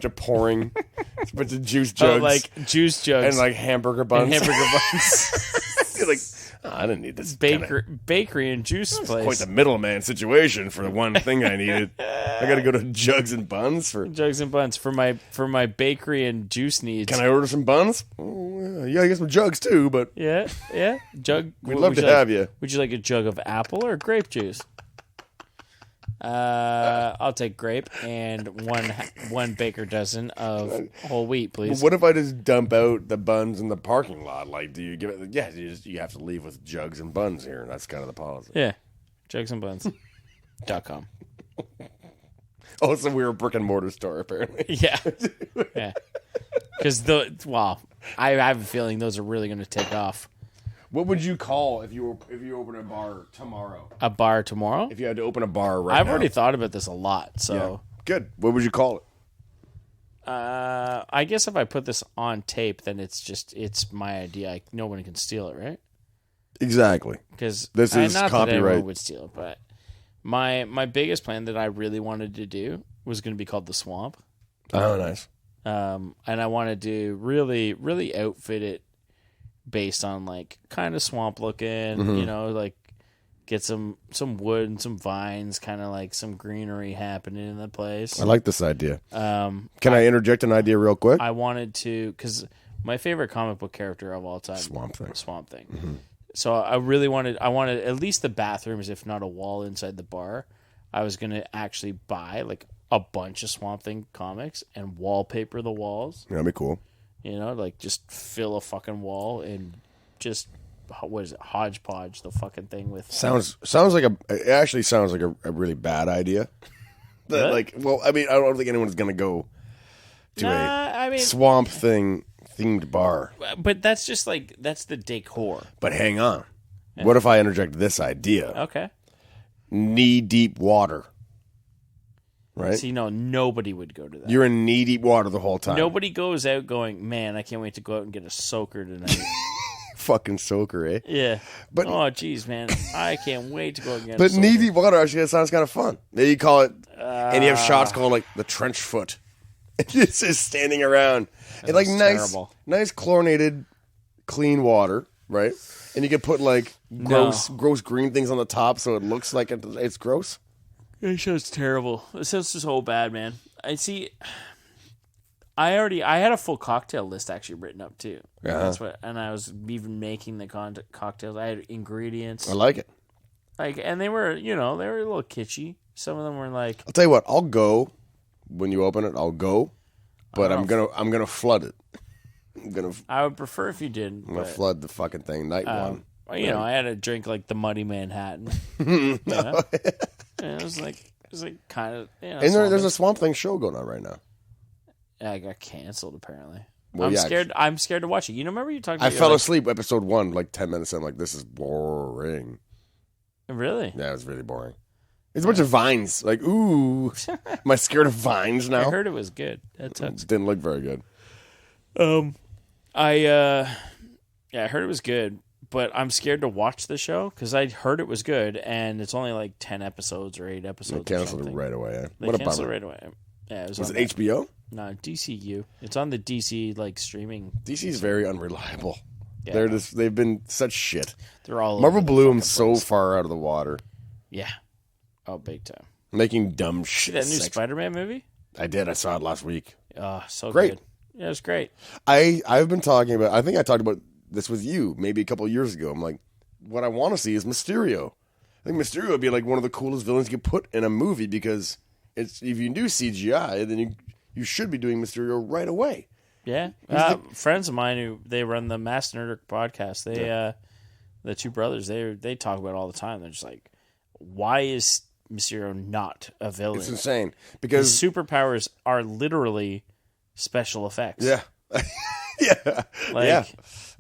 of pouring, it's a bunch of juice jugs,
like juice jugs
and like hamburger buns.
and hamburger buns.
You're like, oh, I didn't need this
Bakery and juice place.
Quite the middleman situation for the one thing I needed. I got to go to Jugs and Buns for.
Jugs and Buns for my bakery and juice needs.
Can I order some buns? Oh, yeah, I get some jugs too, but
Yeah. Jug.
we'd love to have you.
Would you like a jug of apple or grape juice? I'll take grape and one baker dozen of whole wheat, please.
What if I just dump out the buns in the parking lot? Like, do you give it? Yeah, you have to leave with Jugs and Buns here, and that's kind of the policy.
Yeah, jugsandbuns.com.
Also, we're a brick and mortar store, apparently.
Yeah. Because I have a feeling those are really going to take off.
What would you call if you open a bar tomorrow?
A bar tomorrow?
If you had to open a bar right now.
I've already thought about this a lot. So
Yeah. Good. What would you call it?
I guess if I put this on tape, then it's my idea. No one can steal it, right?
Exactly.
Because
This is
not that
copyright.
anyone would steal it, but my biggest plan that I really wanted to do was going to be called the Swamp.
Oh, nice.
And I wanted to really outfit it based on like kind of swamp looking,
Mm-hmm.
like get some wood and some vines, kind of like some greenery happening in the place.
I like this idea. Can I interject an idea real quick?
I wanted to, because my favorite comic book character of all time,
Swamp Thing. Mm-hmm.
So I wanted at least the bathrooms, if not a wall inside the bar. I was going to actually buy like a bunch of Swamp Thing comics and wallpaper the walls.
That'd be cool.
Like just fill a fucking wall and just, what is it, hodgepodge the fucking thing with.
It actually sounds like a really bad idea.
Really?
Like, well, I mean, I don't think anyone's going to go to a Swamp Thing themed bar.
But that's just like, that's the decor.
But hang on. Yeah. What if I interject this idea?
Okay.
Knee-deep water. Right?
See, no, nobody would go to that.
You're in knee-deep water the whole time.
Nobody goes out going, man, I can't wait to go out and get a soaker tonight.
Fucking soaker, eh?
Yeah.
But,
oh, geez, man. I can't wait to go out and get a
But
soaker.
knee-deep water actually sounds kind of fun. Then you call it, and you have shots called like the trench foot. It's just standing around. And like nice chlorinated, clean water. right? And you can put like gross green things on the top, so it looks like it's gross.
That show's terrible. This show's so bad, man. I had a full cocktail list actually written up too. And I was even making the cocktails. I had ingredients.
I like it.
And they were, they were a little kitschy. Some of them were like.
I'll tell you what. I'll go when you open it. I'll go, but I'm gonna flood it.
I would prefer if you didn't.
I'm gonna flood the fucking thing. Night one.
Well, I had to drink like the Muddy Manhattan. And it was like kind of. And
there's a Swamp Thing show going on right now.
Yeah, I got canceled apparently.
Well,
I'm scared to watch it. Remember you talked about
I fell asleep episode 1 like 10 minutes in. I'm like, this is boring.
Really?
Yeah, it was really boring. It's a bunch of vines. Like, ooh. Am I scared of vines now?
I heard it was good. That sucks.
Didn't look very good.
I heard it was good, but I'm scared to watch the show because I heard it was good, and it's only like 10 episodes or 8 episodes.
They canceled it right away.
They canceled it right away. Yeah,
was it HBO?
No, DCU. It's on the DC streaming.
DC's very unreliable.
Yeah.
They've been such shit.
They're all
Marvel blew them so far out of the water.
Yeah. Oh, big time.
Making dumb shit.
That new Spider-Man movie?
I did. I saw it last week.
Oh, so
great.
Good. Yeah, it was great.
I've been talking about. I think I talked about this with you maybe a couple of years ago. I'm like, what I want to see is Mysterio. I think Mysterio would be like one of the coolest villains you could put in a movie because if you do CGI, then you should be doing Mysterio right away.
Yeah, friends of mine who they run the Mass Nerdic podcast. They, the two brothers, they talk about it all the time. They're just like, why is Mysterio not a villain?
It's insane because
his superpowers are literally special effects.
Yeah, yeah,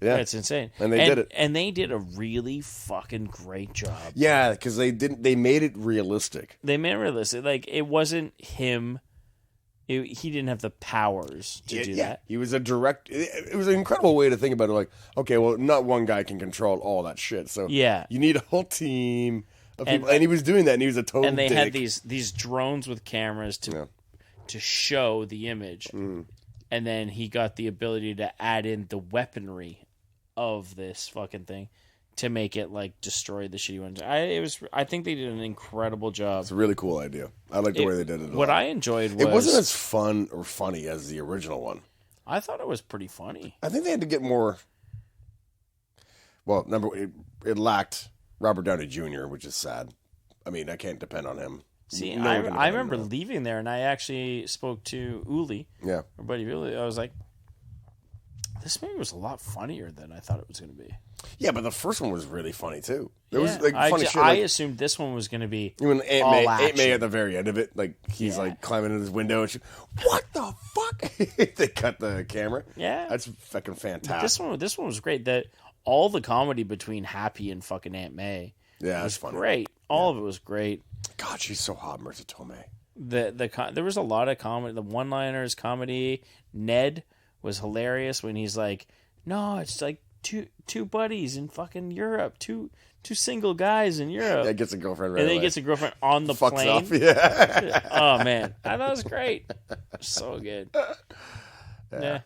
it's insane.
And they did it,
and they did a really fucking great job.
Yeah, because they made it realistic.
They made it realistic. Like it wasn't him. He didn't have the powers to do that.
He was a direct. It was an incredible way to think about it. Like, okay, well, not one guy can control all that shit. So you need a whole team of people, and he was doing that. And he was a total.
And they
dick.
had these drones with cameras to show the image, and then he got the ability to add in the weaponry of this fucking thing to make it like destroy the shitty ones. I think they did an incredible job.
It's a really cool idea. I like the way they did it.
What I enjoyed was
it wasn't as fun or funny as the original one.
I thought it was pretty funny.
I think they had to get more. Well, it lacked Robert Downey Jr., which is sad. I mean, I can't depend on him.
See, I remember leaving there, and I actually spoke to Uli.
Yeah,
our buddy Uli. I was like, this movie was a lot funnier than I thought it was going to be.
Yeah, but the first one was really funny too. There was like funny shit.
I assumed this one was going to be
when Aunt May at the very end of it, like he's like climbing in his window and what the fuck? They cut the camera.
Yeah,
that's fucking fantastic.
This one was great. That all the comedy between Happy and fucking Aunt May.
Yeah, was
funny. Great. All of it was great.
God, she's so hot, Marisa Tomei.
There was a lot of comedy. The one-liners, comedy. Ned was hilarious when he's like, "No, it's like two buddies in fucking Europe, two single guys in Europe."
Yeah, gets a girlfriend right
and then
away.
He gets a girlfriend on the
Fucks
plane.
Off, yeah.
Oh man, I thought it was great. So good. Yeah.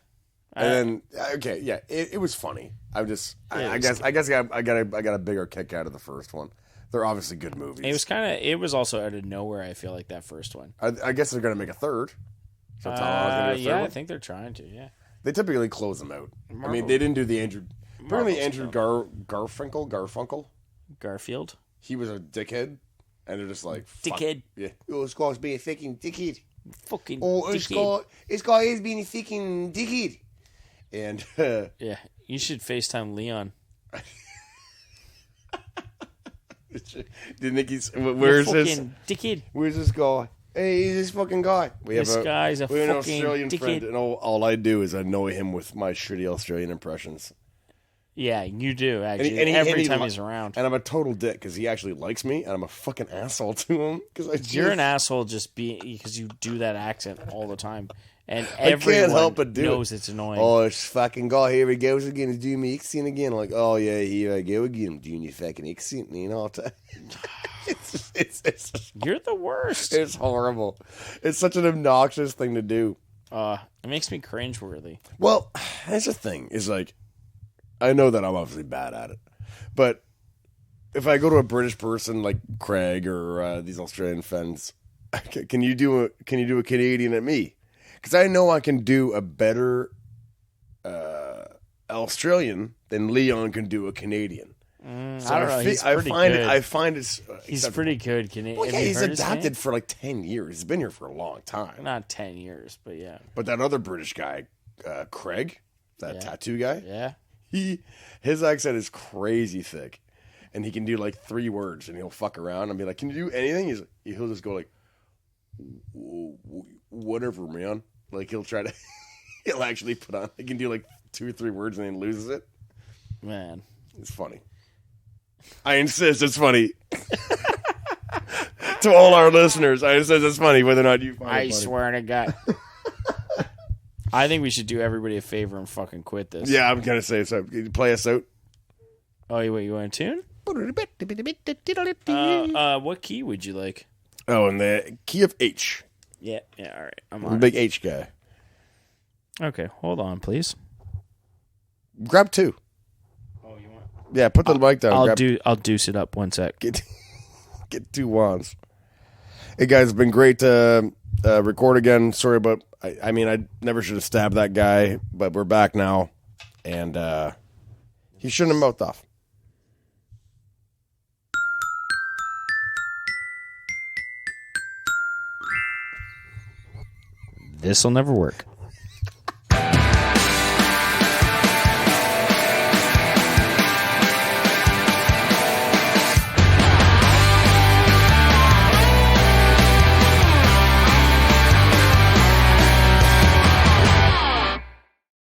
And then it was funny. I guess I got a bigger kick out of the first one. They're obviously good movies.
It was also out of nowhere. I feel like that first one.
I guess they're gonna make a third. So
I think they're trying to. Yeah.
They typically close them out. I mean, they didn't do the Andrew. Apparently, Andrew Garfunkel.
Garfield.
He was a dickhead, and they're just like
dickhead.
Yeah. Oh, this guy's being a fucking dickhead.
Fucking.
Oh, this guy is being a fucking dickhead. And
yeah, you should FaceTime Leon.
Did Nikki's? Where's this?
Dickhead.
Where's this guy? Hey, he's this fucking guy.
This guy's a fucking
an Australian
dickhead.
friend, and all I do is annoy him with my shitty Australian impressions.
Yeah, you do actually. Every time he's around,
and I'm a total dick because he actually likes me, and I'm a fucking asshole to him because
you're an asshole because you do that accent all the time, and
I can't help but do
knows it's annoying.
Oh, this fucking guy, here he goes again to do me accent again. I'm like, oh yeah, here I go again, I'm doing your fucking accent, you know. It's
you're the worst.
It's horrible. It's such an obnoxious thing to do.
It makes me cringeworthy.
Well, that's the thing. Is like, I know that I'm obviously bad at it, but if I go to a British person like Craig or these Australian fans, can you do a Canadian at me? Because I know I can do a better Australian than Leon can do a Canadian. So
I don't know. He's pretty good.
I find it's
He's pretty good Canadian.
well, yeah, he's adapted for like 10 years. He's been here for a long time.
Not 10 years, but yeah.
But that other British guy, Craig, that tattoo guy,
Yeah.
his accent is crazy thick, and he can do like 3 words, and he'll fuck around and be like, "Can you do anything?" He'll just go like, "Whatever, man." Like he'll try to, he'll actually put on. He can do like 2 or 3 words and then loses it.
Man.
It's funny. I insist it's funny. To all our listeners, I insist it's funny whether or not you find it funny.
Swear to God. I think we should do everybody a favor and fucking quit this.
Yeah, I'm gonna say so. Can you play us out?
Oh, wait, you want a tune? What key would you like?
Oh, and the key of H.
Yeah, all right. I'm
I'm a
on
big H guy.
Okay, hold on, please.
Grab 2.
Oh, you want?
Yeah, put the mic down.
I'll deuce it up 1 sec.
Get 2 wands. Hey guys, it's been great to record again. Sorry about. I mean, I never should have stabbed that guy, but we're back now, and he shouldn't have mouthed off.
This'll never work.